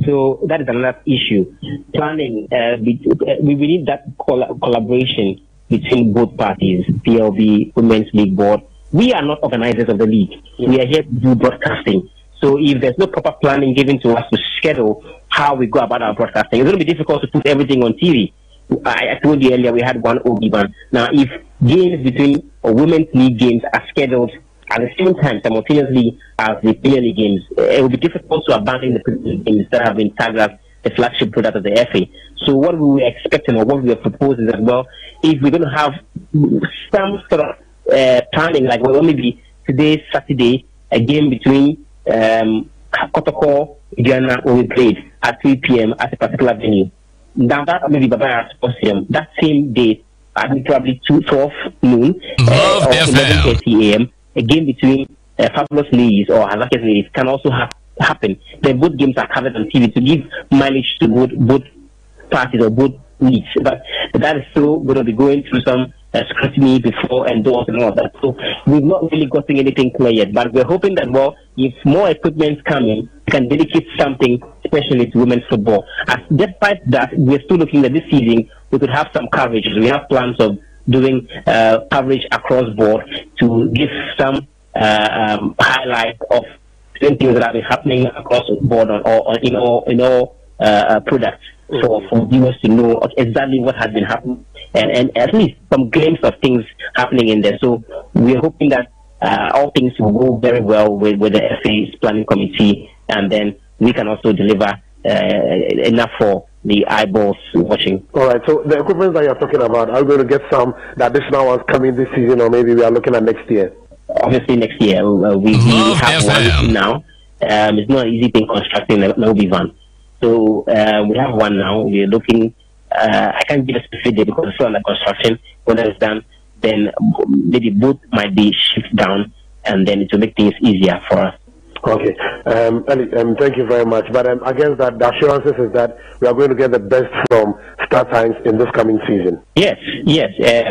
So that is another issue. Planning, we need that collaboration between both parties, PLB, Women's League Board. We are not organizers of the league. Yeah. We are here to do broadcasting. So if there's no proper planning given to us to schedule how we go about our broadcasting, it's going to be difficult to put everything on TV. I told you earlier we had one OB ban. Now, if games between Women's League games are scheduled at the same time, simultaneously as the Premier League games, it will be difficult to abandon the Premier League games that have been tagged as the flagship product of the FA. So what we were expecting, or what we are proposing as well, if we're going to have some sort of planning, like maybe today, Saturday, a game between Kotoko, Ghana, will be played at 3 p.m. at a particular venue. Now that maybe Baba Sportium, that same day, I think probably 12 noon or 11:30 a.m. A game between Fabulous Ladies or Hazakis Ladies can also happen. Then both games are covered on TV to give mileage to both parties or both leagues. But that is still going to be going through some scrutiny before endorsed and all of that. So we've not really gotten anything clear yet. But we're hoping that, well, if more equipment come in, we can dedicate something especially to women's football. Despite that, we're still looking at this season, we could have some coverage. We have plans of doing coverage across board to give some highlight of things that have been happening across the board in all products for viewers to know exactly what has been happening and at least some glimpse of things happening in there. So we're hoping that all things will go very well with the FA's planning committee, and then we can also deliver enough for the eyeballs watching. All right, so the equipment that you're talking about, are we going to get the additional ones coming this season, or maybe we are looking at next year? Obviously next year. We have one now. It's not an easy thing constructing an OB van. So we have one now. We're looking, I can't give a specific date because it's still under construction. When it's done, then maybe both might be shipped down, and then it will make things easier for us. Okay. Thank you very much. But I guess that the assurances is that we are going to get the best from Star Times in this coming season. Yes.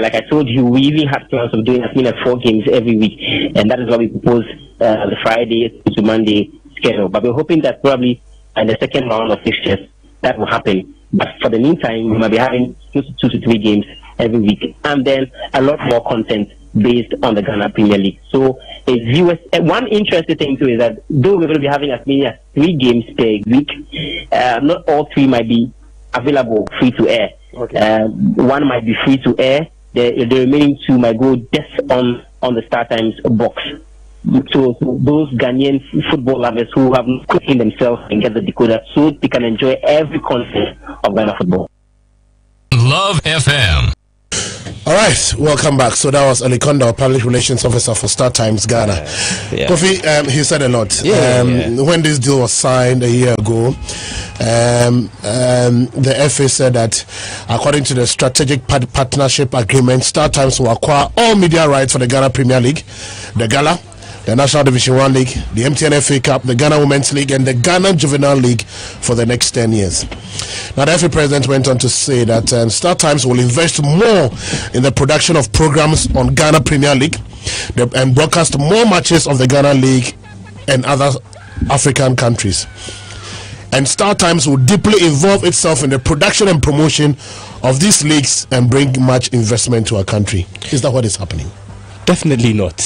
Like I told you, we even had plans of doing as many as 4 games every week, and that is why we propose the Friday to Monday schedule. But we're hoping that probably in the second round of fixtures that will happen. But for the meantime, we might be having 2 to 3 games every week, and then a lot more content based on the Ghana Premier League. So viewers, one interesting thing too is that though we're going to be having as many as 3 games per week, not all 3 might be available free to air. Okay. One might be free to air. The remaining 2 might go just on the Star Times box. So those Ghanaian football lovers who have clicked in themselves and get the decoder, so they can enjoy every content of Ghana football. Love FM. All right, welcome back. So that was Ali Kondo, Public Relations Officer for Star Times Ghana. Kofi, he said a lot. When this deal was signed a year ago, the FA said that according to the strategic partnership agreement, Star Times will acquire all media rights for the Ghana Premier League, the Gala, the National Division 1 League, the MTN FA Cup, the Ghana Women's League, and the Ghana Juvenile League for the next 10 years. Now, the FA president went on to say that Star Times will invest more in the production of programs on Ghana Premier League and broadcast more matches of the Ghana League and other African countries. and Star Times will deeply involve itself in the production and promotion of these leagues and bring much investment to our country. Is that what is happening? Definitely not.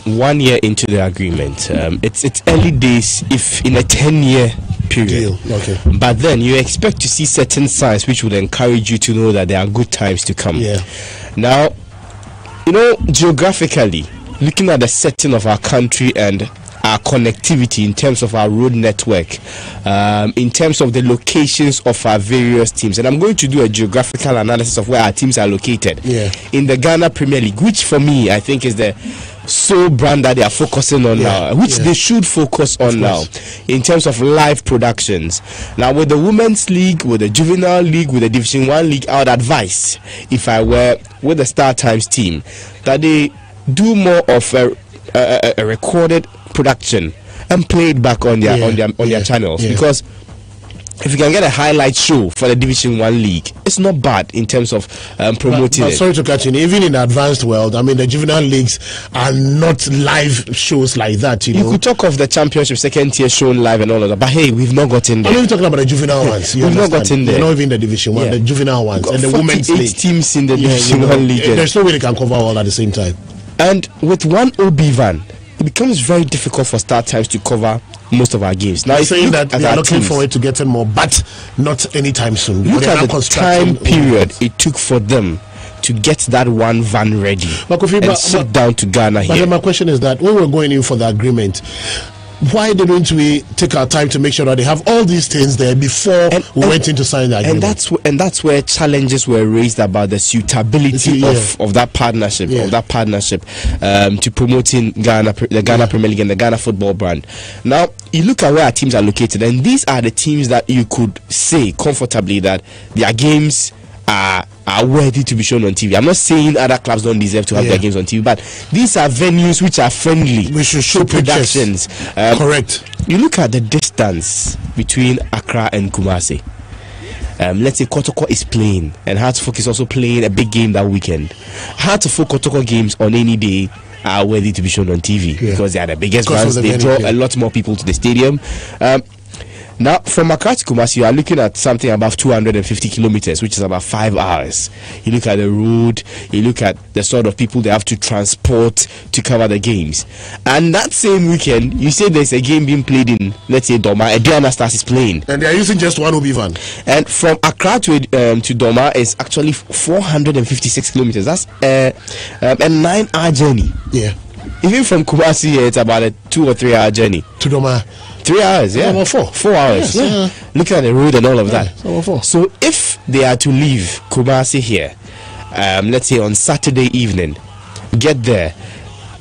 1 year into the agreement, it's early days. If in a 10-year period, okay. But then you expect to see certain signs which will encourage you to know that there are good times to come. Yeah. Now, geographically, looking at the setting of our country and our connectivity in terms of our road network, in terms of the locations of our various teams, and I'm going to do a geographical analysis of where our teams are located in the Ghana Premier League, which for me I think is the sole brand that they are focusing on now, which they should focus on now in terms of live productions. Now, with the Women's League, with the Juvenile League, with the Division 1 League, I would advise, if I were with the Star Times team, that they do more of a recorded production and play it back on their channels, because if you can get a highlight show for the Division 1 League, it's not bad in terms of promoting but it. Sorry to cut in. Even in the advanced world, I mean, the juvenile leagues are not live shows like that. You could talk of the championship, second tier shown live and all of that, but hey, we've not got in there. I'm even talking about the juvenile ones. We've not got in there. Not even the Division 1, the juvenile ones, and the women's league. Teams in the Division 1 League. There's no way they can cover all at the same time. And with one OB van, it becomes very difficult for Star Times to cover most of our games. Now, you're saying that they are looking forward to getting more, but not anytime soon. Look at the time period it took for them to get that one van ready and sit down to Ghana here. But my question is that when we're going in for the agreement, why didn't we take our time to make sure that they have all these things there before we went in to sign the agreement? And that's where challenges were raised about the suitability of that partnership, to promoting the Ghana Premier League and the Ghana football brand. Now, you look at where our teams are located, and these are the teams that you could say comfortably that their games are worthy to be shown on TV. I'm not saying other clubs don't deserve to have their games on TV, but these are venues which are friendly. We should show productions. Correct. You look at the distance between Accra and Kumasi. Let's say Kotoko is playing, and Hartford is also playing a big game that weekend. Hartford Kotoko games on any day are worthy to be shown on TV because they are the biggest brands. They draw a lot more people to the stadium. Now, from Accra to Kumasi, you are looking at something above 250 kilometers, which is about 5 hours. You look at the road, you look at the sort of people they have to transport to cover the games. And that same weekend, you say there's a game being played in, let's say, Doma, a Diana Stars is playing. And they are using just one OB van. And from Accra to Doma is actually 456 kilometers. That's a 9-hour journey. Yeah. Even from Kumasi here, it's about a 2 or 3 hour journey. To Doma. 3 hours, About 4 hours. Yes, Look at the road and all of that. 4. So if they are to leave Kumasi here, let's say on Saturday evening, get there,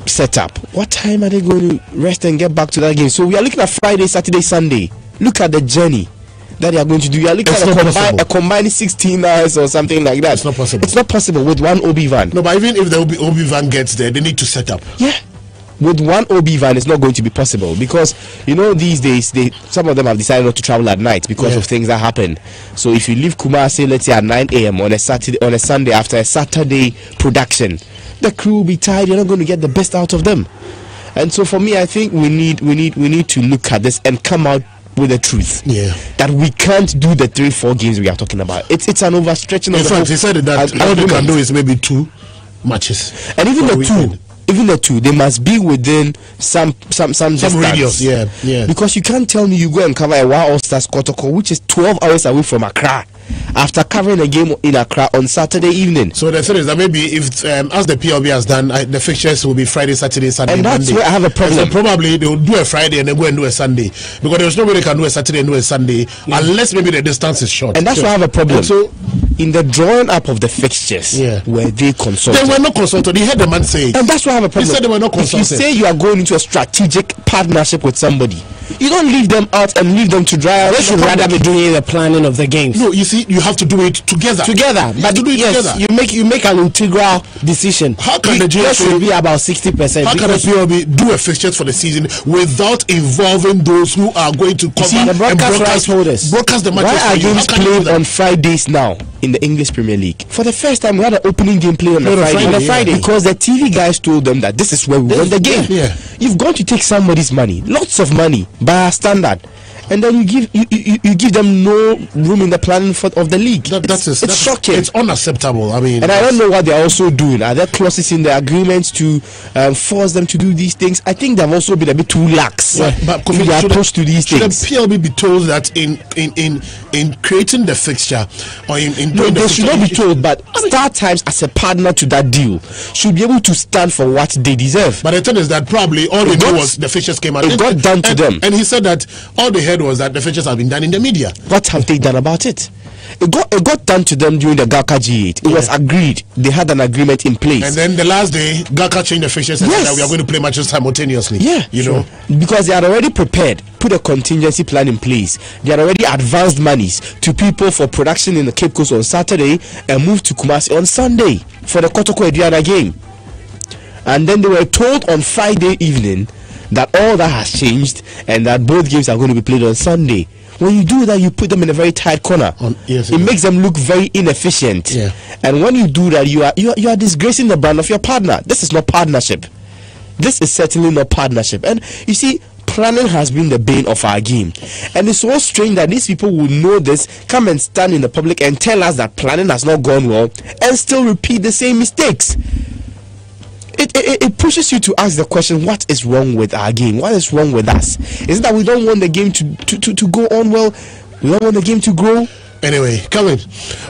set up, what time are they going to rest and get back to that game? So we are looking at Friday, Saturday, Sunday. Look at the journey that they are going to do. You are looking at a combined 16 hours or something like that. It's not possible. It's not possible with one OB van. No, but even if the OB van gets there, they need to set up. Yeah. With one OB van, it's not going to be possible because these days some of them have decided not to travel at night because of things that happen. So if you leave Kumasi, let's say at 9 a.m. on a Sunday after a Saturday production, the crew will be tired. You're not going to get the best out of them. And so for me, I think we need to look at this and come out with the truth. Yeah. That we can't do the 3-4 games we are talking about. It's an overstretching of the whole. In fact, he said that all they can do is maybe 2 matches. And even the two, they must be within some distance. Radius, yeah. Because you can't tell me you go and cover a Wild All Stars Kotoko, which is 12 hours away from Accra, after covering a game in Accra on Saturday evening. So the thing is that maybe if, as the PLB has done, the fixtures will be Friday, Saturday, Sunday, and that's Monday. Where I have a problem. And so probably they will do a Friday and then go and do a Sunday, because there's no way they can do a Saturday and do a Sunday unless maybe the distance is short. And that's why I have a problem. And so in the drawing up of the fixtures, were they consulted? They were not consulted. You heard the man say it. And that's why I have a problem. He said they were not consulted. If you say you are going into a strategic partnership with somebody, you don't leave them out and leave them to dry out. They should rather be doing the planning of the games. No, you see, you have to do it together. But to do it together. You make an integral decision. How can the GFA should be about 60%? How can the PLB do a fixtures for the season without involving those who are going to cover the broadcast rights holders? Broadcast the matches. Why are games played on Fridays now in the English Premier League? For the first time, we had an opening game played on a Friday because the TV guys told them that this is where we want the game. Yeah. You've got to take somebody's money, lots of money, by our standard, and then you give them no room in the planning of the league. It's shocking. It's unacceptable. I mean, and I don't know what they're also doing. Are there clauses in the agreements to force them to do these things? I think they've also been a bit too lax in their approach to these things. Should the PLB be told that in creating the fixture or in doing they should not be told, but Star Times as a partner to that deal should be able to stand for what they deserve. But the thing is that probably all they knew was the fixtures came out. It got done to them. And he said that all they heard was that the fixtures have been done in the media. What have they done about it? It got done to them during the GACA G8. It was agreed. They had an agreement in place. And then the last day, GACA changed the fixtures and said that we are going to play matches simultaneously. Yeah, you know, because they are already prepared, put a contingency plan in place. They are already advanced monies to people for production in the Cape Coast on Saturday and move to Kumasi on Sunday for the Kotoko Ediana game. And then they were told on Friday evening that all that has changed and that both games are going to be played on Sunday. When you do that, you put them in a very tight corner. It makes them look very inefficient. And when you do that, you are disgracing the brand of your partner. This is not partnership. This is certainly not partnership. And you see, planning has been the bane of our game. And it's so strange that these people will know this, come and stand in the public and tell us that planning has not gone well, and still repeat the same mistakes. It pushes you to ask the question, what is wrong with our game? What is wrong with us? Is it that we don't want the game to go on well? We don't want the game to grow? Anyway, Calvin.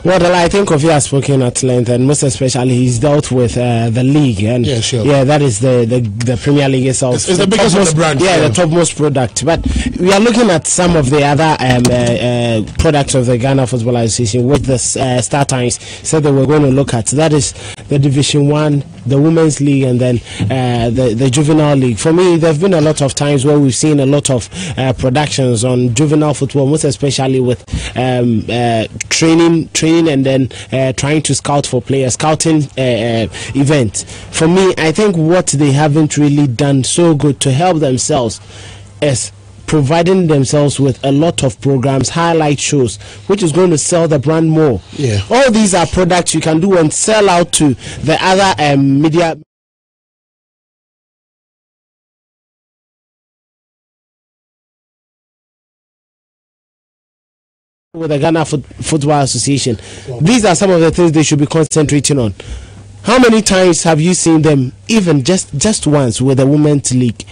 Well, I think KOFI has spoken at length, and most especially he's dealt with the league, and that is the Premier League itself. It's the biggest of the brand. The topmost product. But we are looking at some of the other products of the Ghana Football Association, which the Star Times said they were going to look at. That is the Division 1, the Women's League, and then the Juvenile League. For me, there have been a lot of times where we've seen a lot of productions on juvenile football, most especially with training and then trying to scout for players, scouting events. For me, I think what they haven't really done so good to help themselves is providing themselves with a lot of programs, highlight shows, which is going to sell the brand more. All these are products you can do and sell out to the other media. With the Ghana Football Association, these are some of the things they should be concentrating on. How many times have you seen them, even just once, with the Women's League,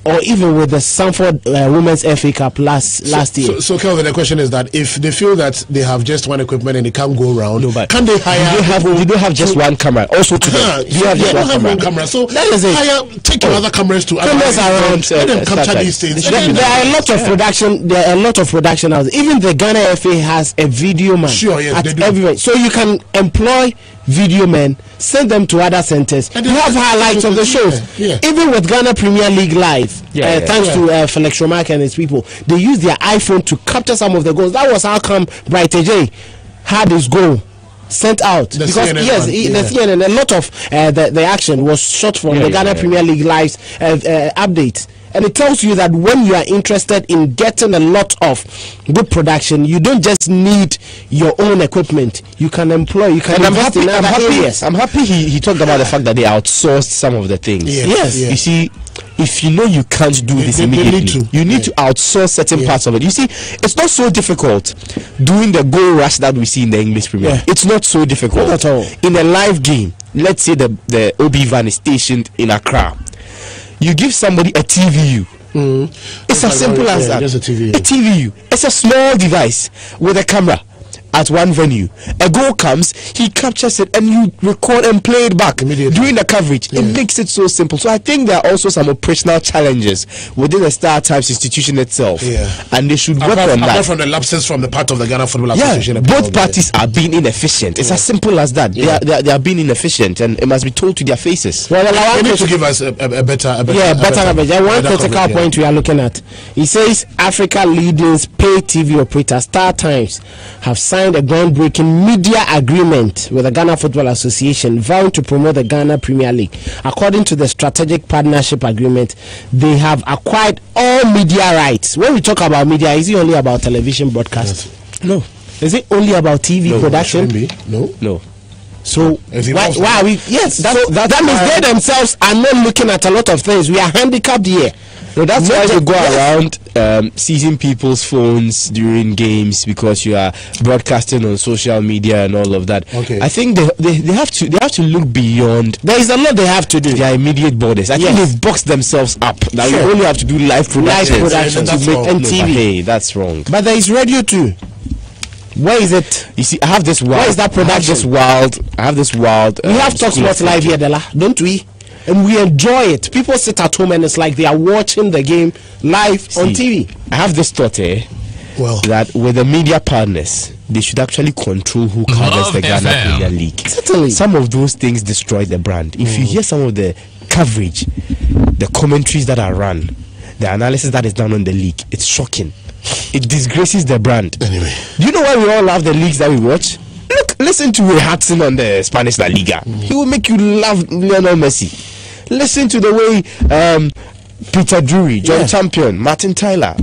or even with the Sanford Women's FA Cup last year? So Kelvin, the question is that if they feel that they have just one equipment and they can't go around, can they hire? Did they have just one camera? Also, today, you have just one camera. So that is it. Take your other cameras to cameras around. Let them capture these things. There are a lot of production. There are a lot of production houses. Even the Ghana FA has a video man. At everywhere, so you can employ video men, send them to other centers. You have highlights of the shows. Even with Ghana Premier League Live, thanks to Felix Romak and his people, they use their iPhone to capture some of the goals. That was how come Bright AJ had his goal sent out, because the CNN, a lot of the action was shot from the Ghana Premier League Live's update. And it tells you that when you are interested in getting a lot of good production, you don't just need your own equipment. You can employ, you can invest in other areas. I'm happy he talked about the fact that they outsourced some of the things. You see, if you know you can't do this immediately, you need to outsource certain parts of it. You see, it's not so difficult doing the goal rush that we see in the English Premier. It's not so difficult. Not at all. In a live game, let's say the OB van is stationed in Accra. You give somebody a TVU. It's as simple as that. Just a TVU. A TVU. It's a small device with a camera at one venue. A goal comes, he captures it, and you record and play it back during the coverage. It makes it so simple. So I think there are also some operational challenges within the Star Times institution itself, and they should work on that. Apart from the lapses from the part of the Ghana Football Association, both parties are being inefficient. It's as simple as that. They are being inefficient, and it must be told to their faces. Well, they need to give us a better coverage. One critical point we are looking at. He says Africa leading pay TV operator Star Times have signed a groundbreaking media agreement with the Ghana Football Association vowing to promote the Ghana Premier League. According to the strategic partnership agreement, they have acquired all media rights. When we talk about media, is it only about television broadcast? No. Is it only about TV production? No. So why are we? Yes, that means they themselves are not looking at a lot of things. We are handicapped here. No, that's why they go around seizing people's phones during games, because you are broadcasting on social media and all of that. Okay. I think they have to look beyond. There is a lot they have to do. Their immediate borders. I think they've boxed themselves up. That we only have to do live production to make and TV. Hey, that's wrong. But there is radio too. Where is it? You see, I have this wild. Where is that production? I have this wild. We have Talk Sports Live here, Dela, don't we? And we enjoy it. People sit at home and it's like they are watching the game live on TV. I have this thought that with the media partners, they should actually control who covers the Ghana Premier League. Certainly. Some of those things destroy the brand. If you hear some of the coverage, the commentaries that are run, the analysis that is done on the league, it's shocking. It disgraces the brand. Anyway, do you know why we all love the leagues that we watch? Listen to Ray Hudson on the Spanish La Liga. He will make you love Lionel Messi. Listen to the way Peter Drury, John Champion, Martin Tyler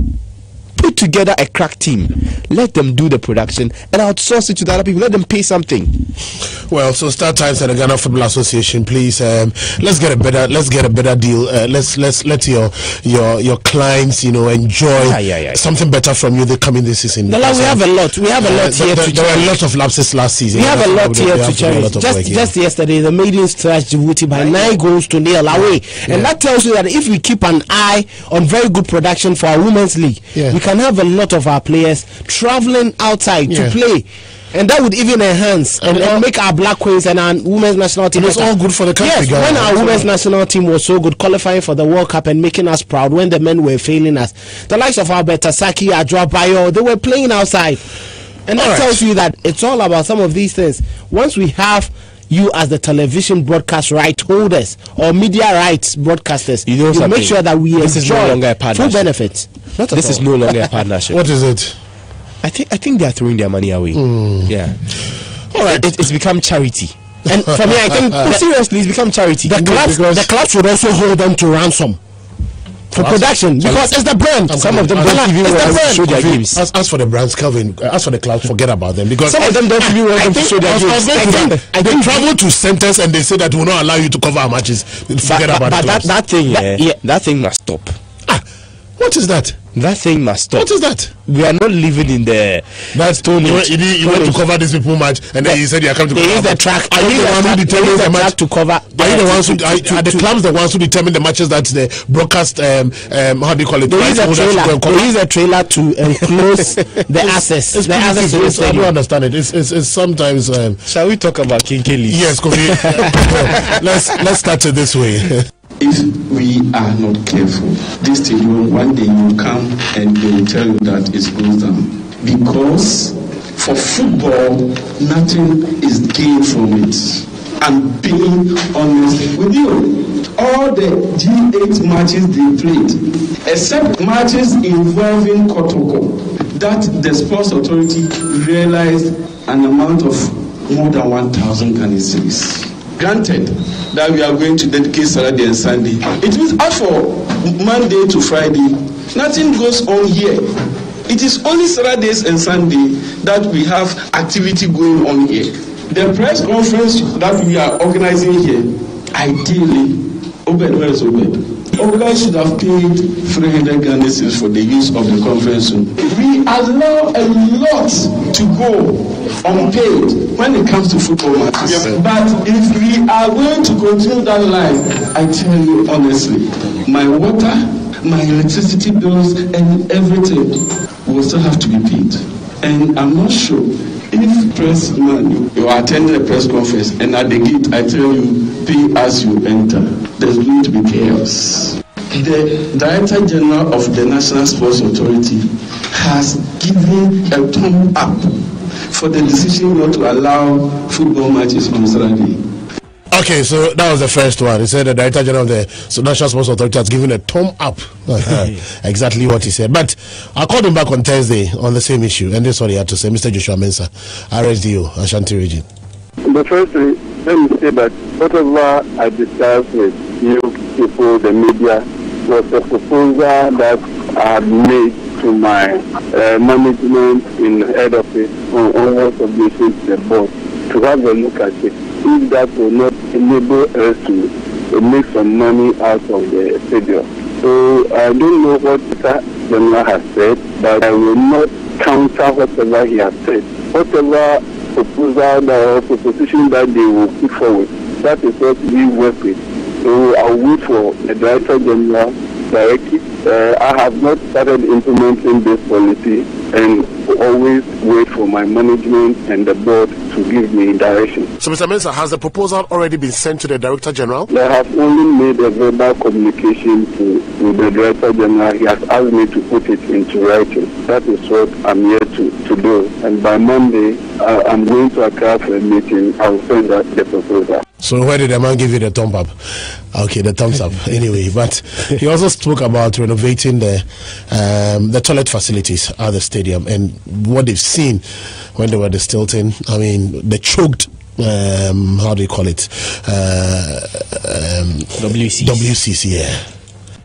put together a crack team. Let them do the production and outsource it to the other people. Let them pay something. Well, so Star Times and the Ghana Football Association, please, let's get a better deal. Let's let your clients, enjoy something better from you. They come in this season. We have a lot. We have a lot here to cherish. There were a lot of lapses last season. We have a lot here to cherish. Just yesterday, the maidens thrashed Djibouti by 9-0 away, and that tells you that if we keep an eye on very good production for our women's league, we can have a lot of our players traveling outside to play. And that would even enhance and make our Black Queens and our women's national team. It's all good for the country. Yes, when our women's national team was so good, qualifying for the World Cup and making us proud, when the men were failing us, the likes of Alberta Saki, Adjoa Bayo, they were playing outside. And that tells you that it's all about some of these things. Once we have you as the television broadcast right holders or media rights broadcasters, you make sure that we enjoy full benefits. This is no longer a partnership. What is it? I think they are throwing their money away. Yeah. All right. It's become charity. And for me, I think seriously, it's become charity. The clubs should also hold them to ransom for production, because it's the brand. Some of them don't even want to show their games. As for the brands, Calvin, as for the clubs, forget about them, because some of them don't even want them to show their games. I think travel to centers and they say that we will not allow you to cover our matches. Forget about the clubs. That thing must stop. What is that? That thing must stop. What is that? We are not living in the Stone Age. You went to cover these people match, and then you said you are coming to cover the track. Are you the one who determines the match to cover? Are you the ones who are the clubs the ones who determine the matches that the broadcast? How do you call it? They use a trailer to enclose the access. I don't understand it. It's sometimes. Shall we talk about Kinkeli? Yes, Kofi. Let's start it this way. If we are not careful, this stadium one day you come and they will tell you that it's closed down. Because for football, nothing is gained from it. And being honest with you, all the G8 matches they played, except matches involving Kotoko, that the Sports Authority realized an amount of more than 1,000 Ghana cedis. Granted that we are going to dedicate Saturday and Sunday. It means as for Monday to Friday, nothing goes on here. It is only Saturdays and Sunday that we have activity going on here. The press conference that we are organizing here, ideally, Obed, where is Obed? Obed should have paid 300 Ghana cedis for the use of the conference room. We allow a lot to go unpaid when it comes to football matches. Yes, but if we are going to continue that line, I tell you honestly, my water, my electricity bills, and everything will still have to be paid. And I'm not sure if pressman, you are attending a press conference and at the gate I tell you, pay as you enter, there's going to be chaos. The Director General of the National Sports Authority has given a thumb up for the decision not to allow football matches on Saturday. Okay, so that was the first one. He said the Director General of the National Sports Authority has given a thumb up. Exactly what he said. But I called him back on Thursday on the same issue, and this is what he had to say. Mr. Joshua Mensah, RSDO, Ashanti Region. But firstly, let me say that whatever I discussed with you people, the media, was a proposal that I had made to my management in the head office on all submissions to the board to have a look at it. If that will not enable us to make some money out of the stadium. So I don't know what Mr. General has said, but I will not counter whatever he has said. Whatever proposal or proposition that they will put forward, that is what we work with. So I'll wait for the Director General directive. I have not started implementing this policy and always wait for my management and the board to give me direction. So, Mr. Mensah, has the proposal already been sent to the Director General? I have only made a verbal communication to the Director General. He has asked me to put it into writing. That is what I'm here to do. And by Monday, I'm going to Accra for a meeting. I will send out the proposal. So where did the man give you the thumb up? Okay, the thumbs up. Anyway, but he also spoke about renovating the toilet facilities at the stadium and what they've seen when they were the Stilton. I mean, the choked. How do you call it? WCC. Yeah.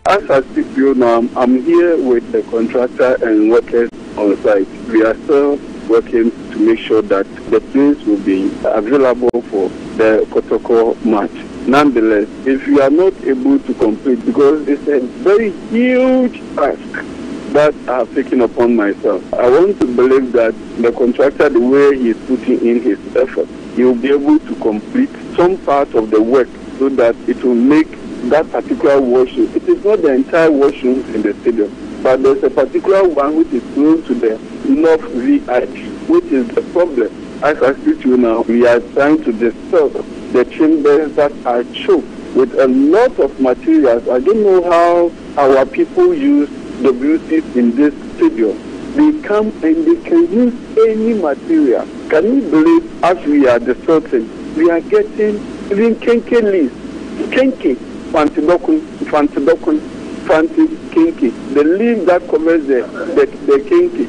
As I speak to you now, I'm here with the contractor and workers on site. We are still working to make sure that the place will be available for the Kotoko match. Nonetheless, if you are not able to complete, because it's a very huge task that I have taken upon myself, I want to believe that the contractor, the way he is putting in his effort, he will be able to complete some part of the work so that it will make that particular washroom. It is not the entire washroom in the stadium, but there's a particular one which is close to the North VIP, which is the problem. As I speak to you now, we are trying to dispel the chambers that are choked with a lot of materials. I don't know how our people use WCs in this stadium. They come and they can use any material. Can you believe, as we are discussing, we are getting even kenke leaves, kenke, fantidokun, kinky. The leaf that covers the kinky,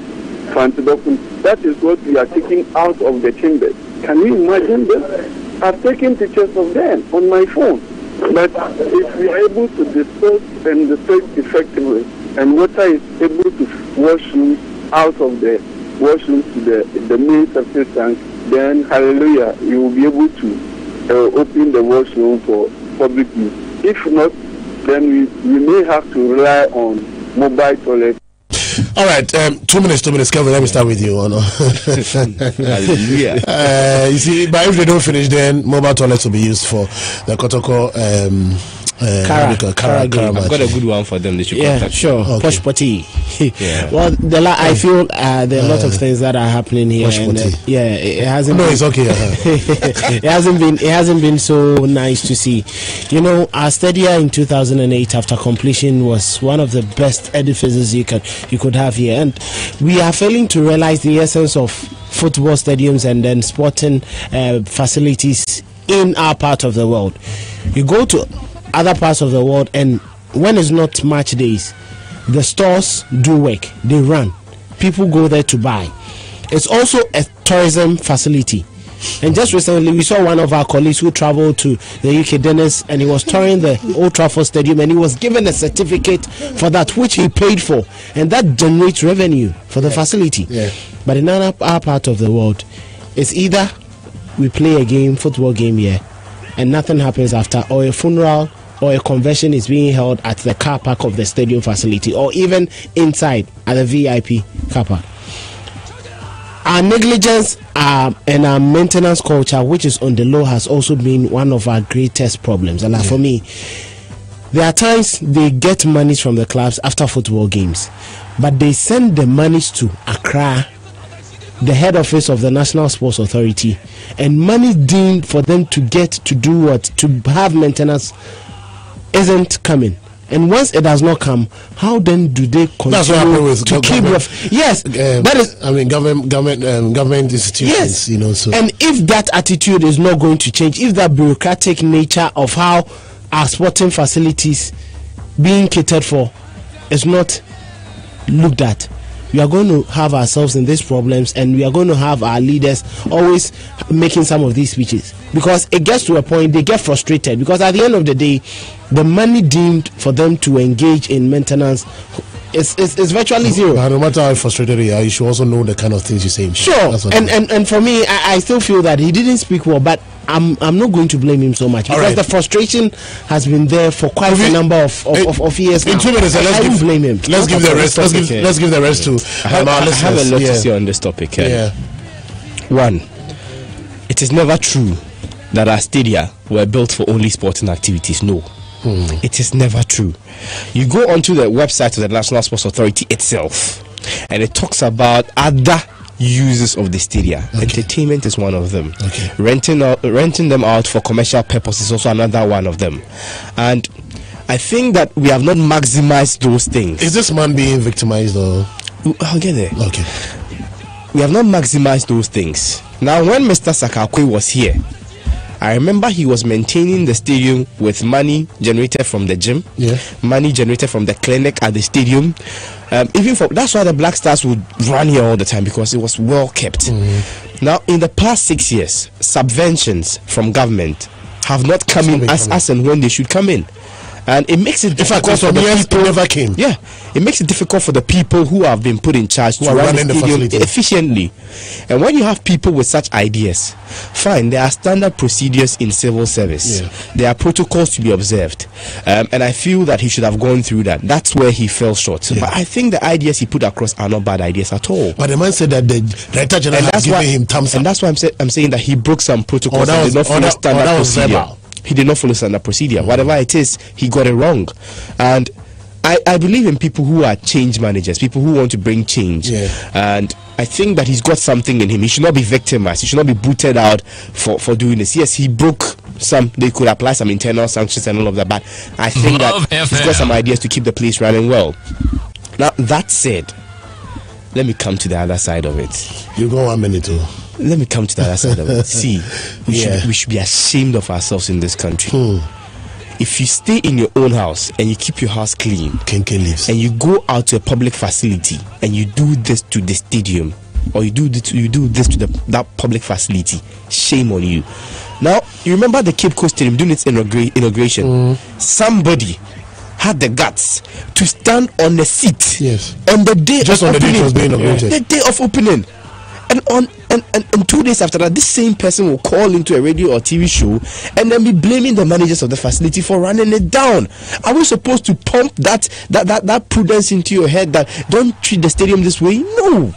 fantidokun. That is what we are taking out of the chambers. Can you imagine this? I've taken pictures of them on my phone. But if we are able to disperse and disperse effectively, and water is able to wash out of the washroom to the main septic tank, then hallelujah, you will be able to open the washroom for public use. If not, then we may have to rely on mobile toilets. All right, 2 minutes, Kevin, let me start with you. Hallelujah. You see, but if they don't finish, then mobile toilets will be used for the Kotoko I've got a good one for them. They should contact. Sure. Okay. Posh potty. Well, I feel there are a lot of things that are happening here. And, it hasn't. No, it's okay. It hasn't been so nice to see. You know, our stadia in 2008 after completion was one of the best edifices you could have here, and we are failing to realize the essence of football stadiums and then sporting facilities in our part of the world. You go to other parts of the world, and when it's not match days, the stores do work, they run, people go there to buy. It's also a tourism facility. And just recently we saw one of our colleagues who traveled to the UK, Dennis, and he was touring the Old Trafford Stadium, and he was given a certificate for that, which he paid for, and that generates revenue for the facility. But in our part of the world, it's either we play a game, football game here, and nothing happens after, or a funeral or a convention is being held at the car park of the stadium facility, or even inside at the VIP car park. Our negligence and our maintenance culture, which is on the low, has also been one of our greatest problems. And for me, there are times they get money from the clubs after football games, but they send the monies to Accra, the head office of the National Sports Authority, and money deemed for them to get to do what, to have maintenance, isn't coming. And once it does not come, how then do they continue to keep yes, that is, I mean, government institutions, yes, you know. So, and if that attitude is not going to change, if that bureaucratic nature of how our sporting facilities being catered for is not looked at, we are going to have ourselves in these problems, and we are going to have our leaders always making some of these speeches, because it gets to a point they get frustrated, because at the end of the day, the money deemed for them to engage in maintenance is virtually zero. But no matter how frustrated you are, you should also know the kind of things you say. Sure. And for me, I still feel that he didn't speak well, but I'm not going to blame him so much because the frustration has been there for quite a number of years now. In 2 minutes, I don't blame him. Let's give the rest. Let's give the rest to I have a lot to say on this topic. One, it is never true that our stadia were built for only sporting activities. No. It is never true. You go onto the website of the National Sports Authority itself, and it talks about other uses of the stadia. Entertainment is one of them. Renting them out for commercial purposes is also another one of them. And I think that we have not maximized those things. Is this man being victimized or? I'll get there. Okay. We have not maximized those things. Now, when Mr. Sakakwe was here, I remember he was maintaining the stadium with money generated from the gym, money generated from the clinic at the stadium. That's why the Black Stars would run here all the time, because it was well kept. Now, in the past 6 years, subventions from government have not come in as and when they should come in. And it makes it difficult for the people. Never came. Yeah, it makes it difficult for the people who have been put in charge to run the stadium efficiently. And when you have people with such ideas, fine, there are standard procedures in civil service. There are protocols to be observed, and I feel that he should have gone through that. That's where he fell short. But I think the ideas he put across are not bad ideas at all. But the man said that the Director General has given him thumbs up. And that's why I'm saying that he broke some protocols and did not follow standard procedure. He did not follow standard procedure. Whatever it is, he got it wrong. And I believe in people who are change managers, people who want to bring change. And I think that he's got something in him. He should not be victimized. He should not be booted out for doing this. Yes, he broke some. They could apply some internal sanctions and all of that. But I think that he's got some ideas to keep the place running well. Now, that said, let me come to the other side of it. You go 1 minute too. Let me come to the other side of it. See, we should be ashamed of ourselves in this country. If you stay in your own house and you keep your house clean, and you go out to a public facility and you do this to the stadium, or you do this to that public facility, shame on you. Now, you remember the Cape Coast Stadium doing its inauguration? Somebody had the guts to stand on the seat on the day of opening. It was being inaugurated. The day of opening. And 2 days after that, this same person will call into a radio or TV show and then be blaming the managers of the facility for running it down. Are we supposed to pump that prudence into your head that don't treat the stadium this way? No.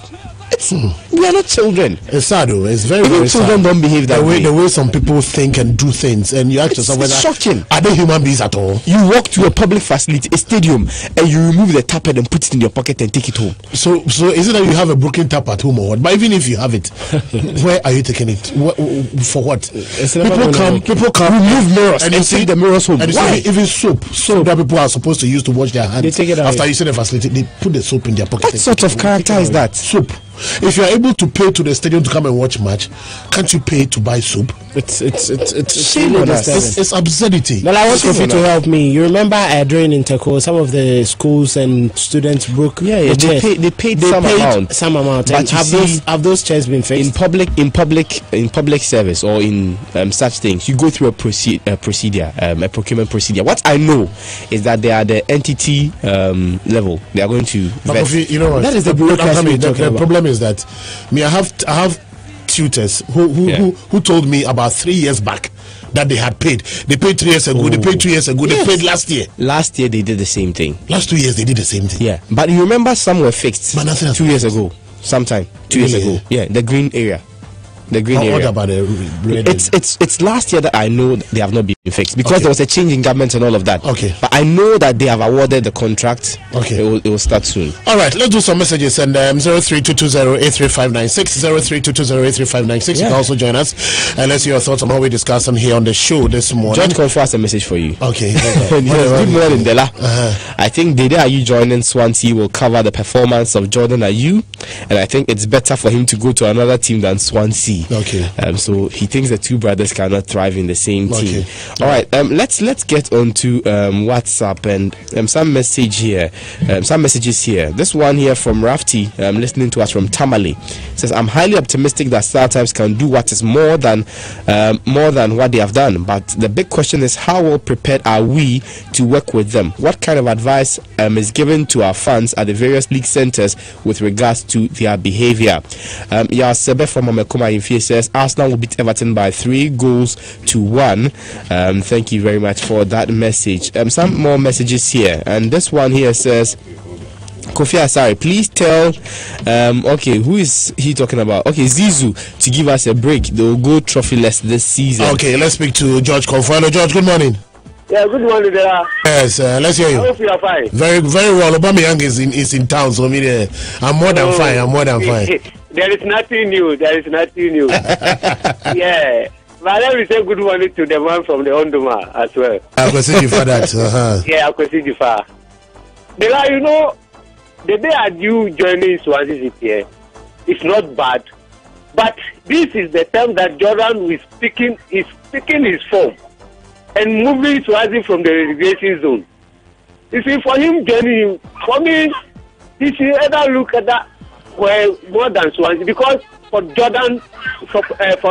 We are not children. It's sad though. It's very, very sad. Children don't behave that way. The way some people think and do things, and you ask yourself whether shocking. Are they human beings at all? You walk to a public facility, a stadium, and you remove the tappet and put it in your pocket and take it home. So is it that you have a broken tap at home or what? But even if you have it, where are you taking it? For what? People come, remove mirrors and take the mirrors home. And why? Even soap that people are supposed to use to wash their hands. They take it after using the facility, they put the soap in their pocket. What sort of character is that? Soap. If you are able to pay to the stadium to come and watch match, can't you pay to buy soap? It's shame on us. It's absurdity. Well, I want Kofi to help me. You remember during Interco, some of the schools and students broke. They paid some amount. But have those chairs been fixed in public service or in such things? You go through a procurement procedure. What I know is that they are the entity level. They are going to. Kofi, you know what? That is the bureaucracy. The problem is that I have tutors who told me about 3 years back that they had paid. They paid 3 years ago. They paid 2 years ago. They paid last year. Last year they did the same thing. Last 2 years they did the same thing. Yeah, but you remember some were fixed 2 years ago. Sometime 2 years ago. Yeah, the green area. The green area. What about the red? It's last year that I know they have not been fixed because there was a change in government and all of that. Okay. But I know that they have awarded the contract. Okay. It will start soon. All right. Let's do some messages and 0322083596 0322083596. You can also join us and let's hear your thoughts on how we discuss them here on the show this morning. George Konfo has a message for you. Okay. Good morning, Dela. I think Dede Ayew joining Swansea will cover the performance of Jordan Ayew, and I think it's better for him to go to another team than Swansea. Okay. So he thinks the two brothers cannot thrive in the same team. All right. Let's get on to WhatsApp and some messages here. This one here from Rafti, listening to us from Tamale, says, "I'm highly optimistic that StarTimes can do what is more than what they have done. But the big question is, how well prepared are we to work with them? What kind of advice is given to our fans at the various league centers with regards to their behavior?" Sebe from Omekoma Kofi says Arsenal will beat Everton by 3-1. Thank you very much for that message. Some more messages here, and this one here says, Kofi Asare, please tell who is he talking about? Okay, Zizou to give us a break. They will go trophyless this season. Okay, let's speak to George Confano. George, good morning. Yeah, good morning, Dela. Yes, let's hear you. I hope you are fine. Very, very well. Aubameyang is in town, so I'm more than fine. I'm more than fine. There is nothing new. Yeah. But let me say good morning to the man from the Onduma as well. I can see you for that. Yeah, I can see you for. Dela, you know, the day at you joining Swansea City, it's not bad. But this is the time that Jordan is picking his form and moving Swansea from the relegation zone. You see, for him joining, for me, he should either look at that more than Swansea, because for Jordan, for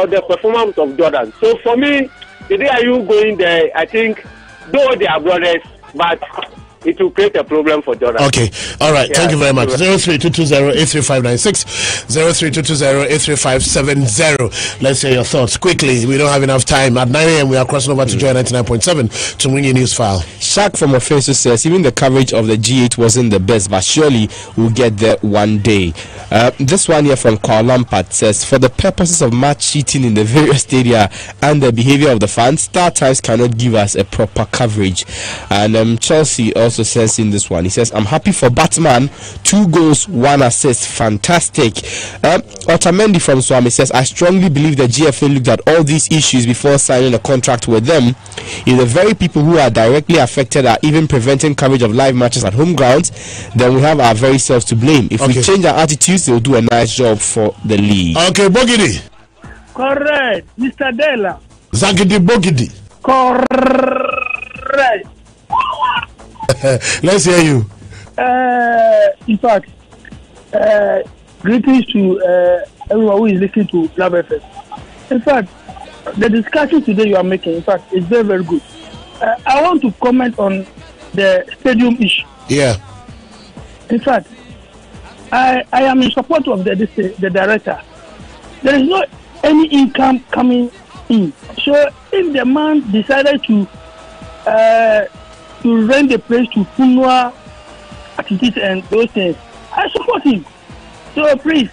the performance of Jordan. So for me, the day are you going there, I think, though they are brothers, but it will create a problem for Jordan. Okay, all right. Yeah, thank you very much. 0322083596, 0322083570. Let's hear your thoughts quickly. We don't have enough time. At 9 a.m. we are crossing over to Joy 99.7 to bring you news file. Shaq from Offensive says even the coverage of the G8 wasn't the best, but surely we'll get there one day. This one here from Carl Lampard says, for the purposes of match cheating in the various stadia and the behavior of the fans, Star Times cannot give us a proper coverage. And Chelsea also says in this one, he says, I'm happy for Batman, 2 goals, 1 assist, fantastic. Otamendi from Swami says, I strongly believe the GFA looked at all these issues before signing a contract with them. If the very people who are directly affected are even preventing coverage of live matches at home grounds, then we have our very selves to blame. If we change our attitudes, they'll do a nice job for the league. Okay, Bogidi. Correct, Mr. Dela. Zagidi Bogidi. Correct. Let's hear you. In fact, greetings to everyone who is listening to Love FM. In fact, the discussion today you are making, in fact, is very, very good. I want to comment on the stadium issue. Yeah. In fact, I am in support of the director. There is no any income coming in. So if the man decided to rent the place to funeral activities and those things, I support him. So please,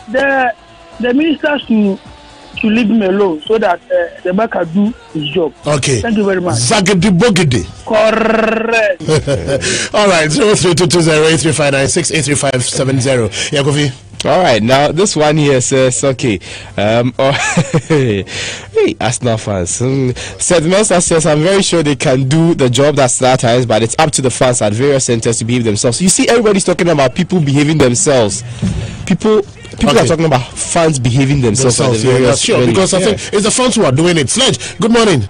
the ministers to leave him alone so that the man can do his job. Okay. Thank you very much. Zagidi Bogidi. Correct. All right. 0322083596, 83570. Yeah, Kofi. All right, now this one here says, okay, hey, Arsenal fans. Seth Mensah says, I'm very sure they can do the job that's Star Times, but it's up to the fans at various centers to behave themselves. You see, everybody's talking about people behaving themselves. People are talking about fans behaving themselves. Sure, because I think it's the fans who are doing it. Sledge, good morning.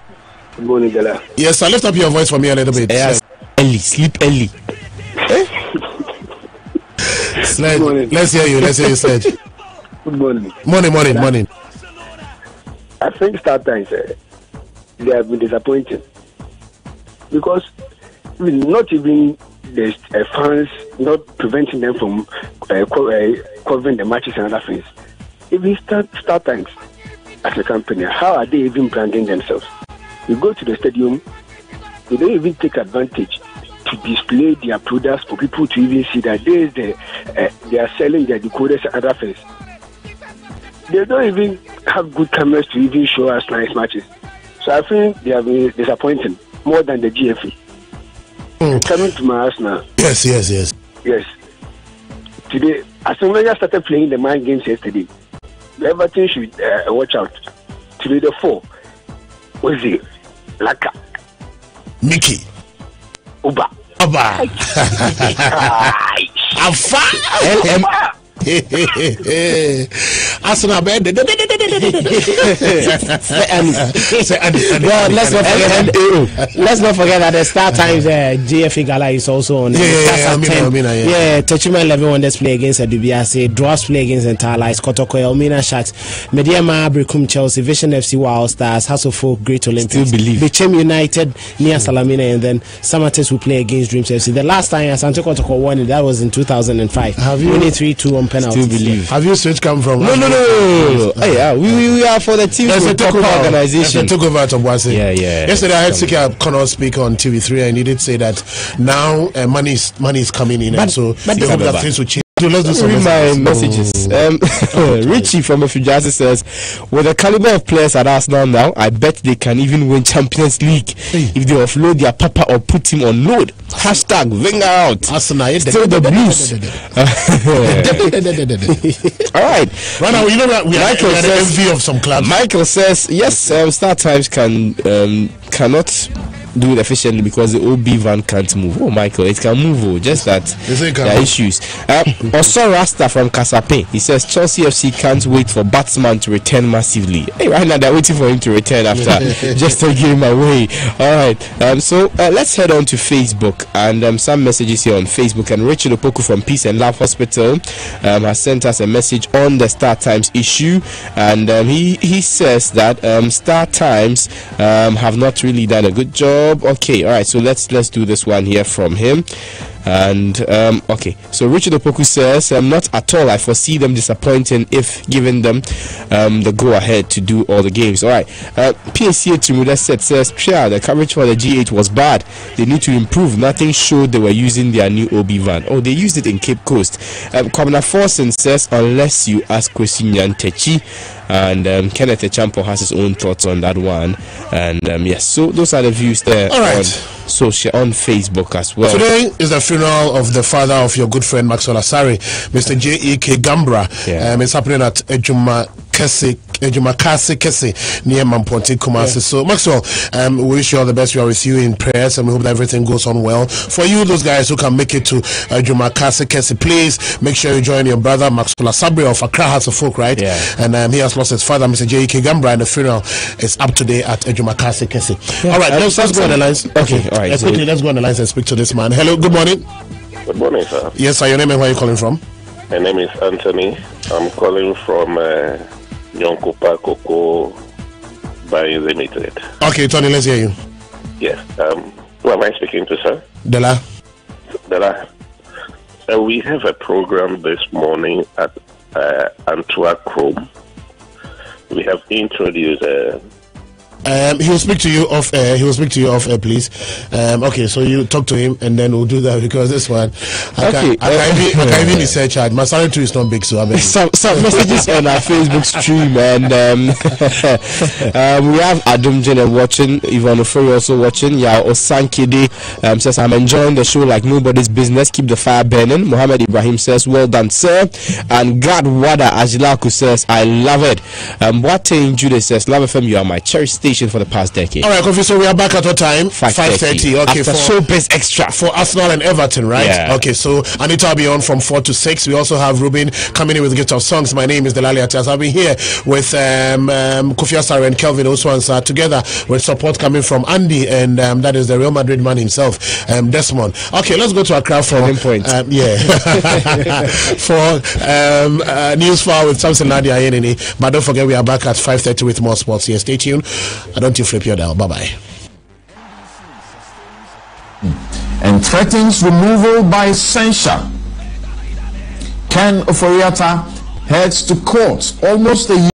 Good morning, Dela. Yes, I lift up your voice for me a little bit. Yes, early, sleep early. Sledge, let's hear you, Sledge. Good morning. Morning. I think Star Times, they have been disappointing. Because not even the fans, not preventing them from covering the matches and other things. Even Star Times, as a company, how are they even branding themselves? You go to the stadium, they don't even take advantage to display their products for people to even see that they are selling their decoders and other things. They don't even have good cameras to even show us nice matches. So I think they have been disappointing more than the GFA. Coming to my house now. Yes. Today, as soon as I started playing the mind games yesterday, everything should watch out. Today the 4 was it Laka, Mickey, Uba, Afa. Arsenal bed. Well, let's not forget that the Star Times GFA Gala is also on. Techima 11 on display against DBASE, Draws play against Entala, Kotoko, Elmina Sharks, Mediama, Bricum, Chelsea, Vision FC, Wild Stars, House of Folk, Great Olympics, Bichem United, near Salamina, and then Samates will play against Dreams FC. The last time Asante Kotoko won it, that was in 2005. Have you? 3-2 on penalties. Still believe. Have you switched come from? No. Hey, we are for the team with proper organization. Took over at Obuasi. Yeah. Yesterday I heard Sika Connor speak on TV3, and he did say that now money is coming in, and so they hope that things will change. So let's do some messages. Richie from Efujasi says, with the caliber of players at Arsenal now, I bet they can even win Champions League if they offload their papa or put him on load. Hashtag Wenger out. Arsenal, still the blues. All right. Right now, you know that we are the envy of some clubs. Michael says, yes, Star Times cannot do it efficiently because the OB van can't move. Oh, Michael, it can move. Just that there are issues. Also, Rasta from Kasape, he says Chelsea FC can't wait for Batsman to return massively. Hey, right now they're waiting for him to return after just to give him away. All right. So let's head on to Facebook, and some messages here on Facebook. And Richard Opoku from Peace and Love Hospital has sent us a message on the Star Times issue, and he says that Star Times have not really done a good job. Okay, all right, so let's do this one here from him. And okay, so Richard Opoku says, not at all. I foresee them disappointing if given them the go ahead to do all the games. All right, PSCA Tumuda says, the coverage for the G8 was bad. They need to improve. Nothing showed they were using their new OB van. Oh, they used it in Cape Coast. Kwabena Forsen says, unless you ask Kwesinyan Techi. And Kenneth Echampo has his own thoughts on that one. And yes, so those are the views there. All right. On social, on Facebook as well. Today is the funeral of the father of your good friend Maxwell Asare, Mr. J.E.K. Gambra. It's happening at Ejuma Kese near Mamponti Kumasi. So Maxwell, we wish you all the best. We are with you in prayers, and we hope that everything goes on well for you. Those guys who can make it to Ejuma Kese, please make sure you join your brother Maxwell Asare of Accra House of Folk, right? And he has lost his father, Mr. J.E.K. Gambra, and the funeral is up today at Ejuma Kese. All right, let's go on the lines. Okay, all right. Let's go on the lines and speak to this man. Hello, good morning. Good morning, sir. Yes, sir. Your name and where are you calling from? My name is Anthony. I'm calling from Yonkupa Cocoa Buying Limited. Okay, Tony, let's hear you. Yes. Who am I speaking to, sir? Dela. We have a program this morning at Antwerp Chrome. We have introduced he will speak to you off air, please. Okay, so you talk to him and then we'll do that, because this one I can't even research hard. My salary too is not big, so I mean some messages on our Facebook stream, and we have Adam Jenner watching, Ivan Ofori also watching. Yao Osankede says, I'm enjoying the show like nobody's business. Keep the fire burning. Mohammed Ibrahim says, well done, sir. And God Wada Ajilaku says, I love it. Boateng Jude says, Love FM, you are my cherished station for the past decade. All right, Kofi, so we are back at what time? 5:30. Okay, after Showbiz Extra for Arsenal and Everton, right? Yeah. Okay, so Anita will be on from 4 to 6. We also have Ruben coming in with a gift of songs. My name is DELALI ATIASE. I've been here with Kofi Asare and Kelvin Oswansa, together with support coming from Andy, and that is the Real Madrid man himself, Desmond. Okay, let's go to Accra for for news file with Samson Nadia Yenini. But don't forget, we are back at 5:30 with more sports here. Stay tuned. Don't you flip your dial. Bye-bye. And threatens removal by censure. Ken Oforiatta heads to court almost a year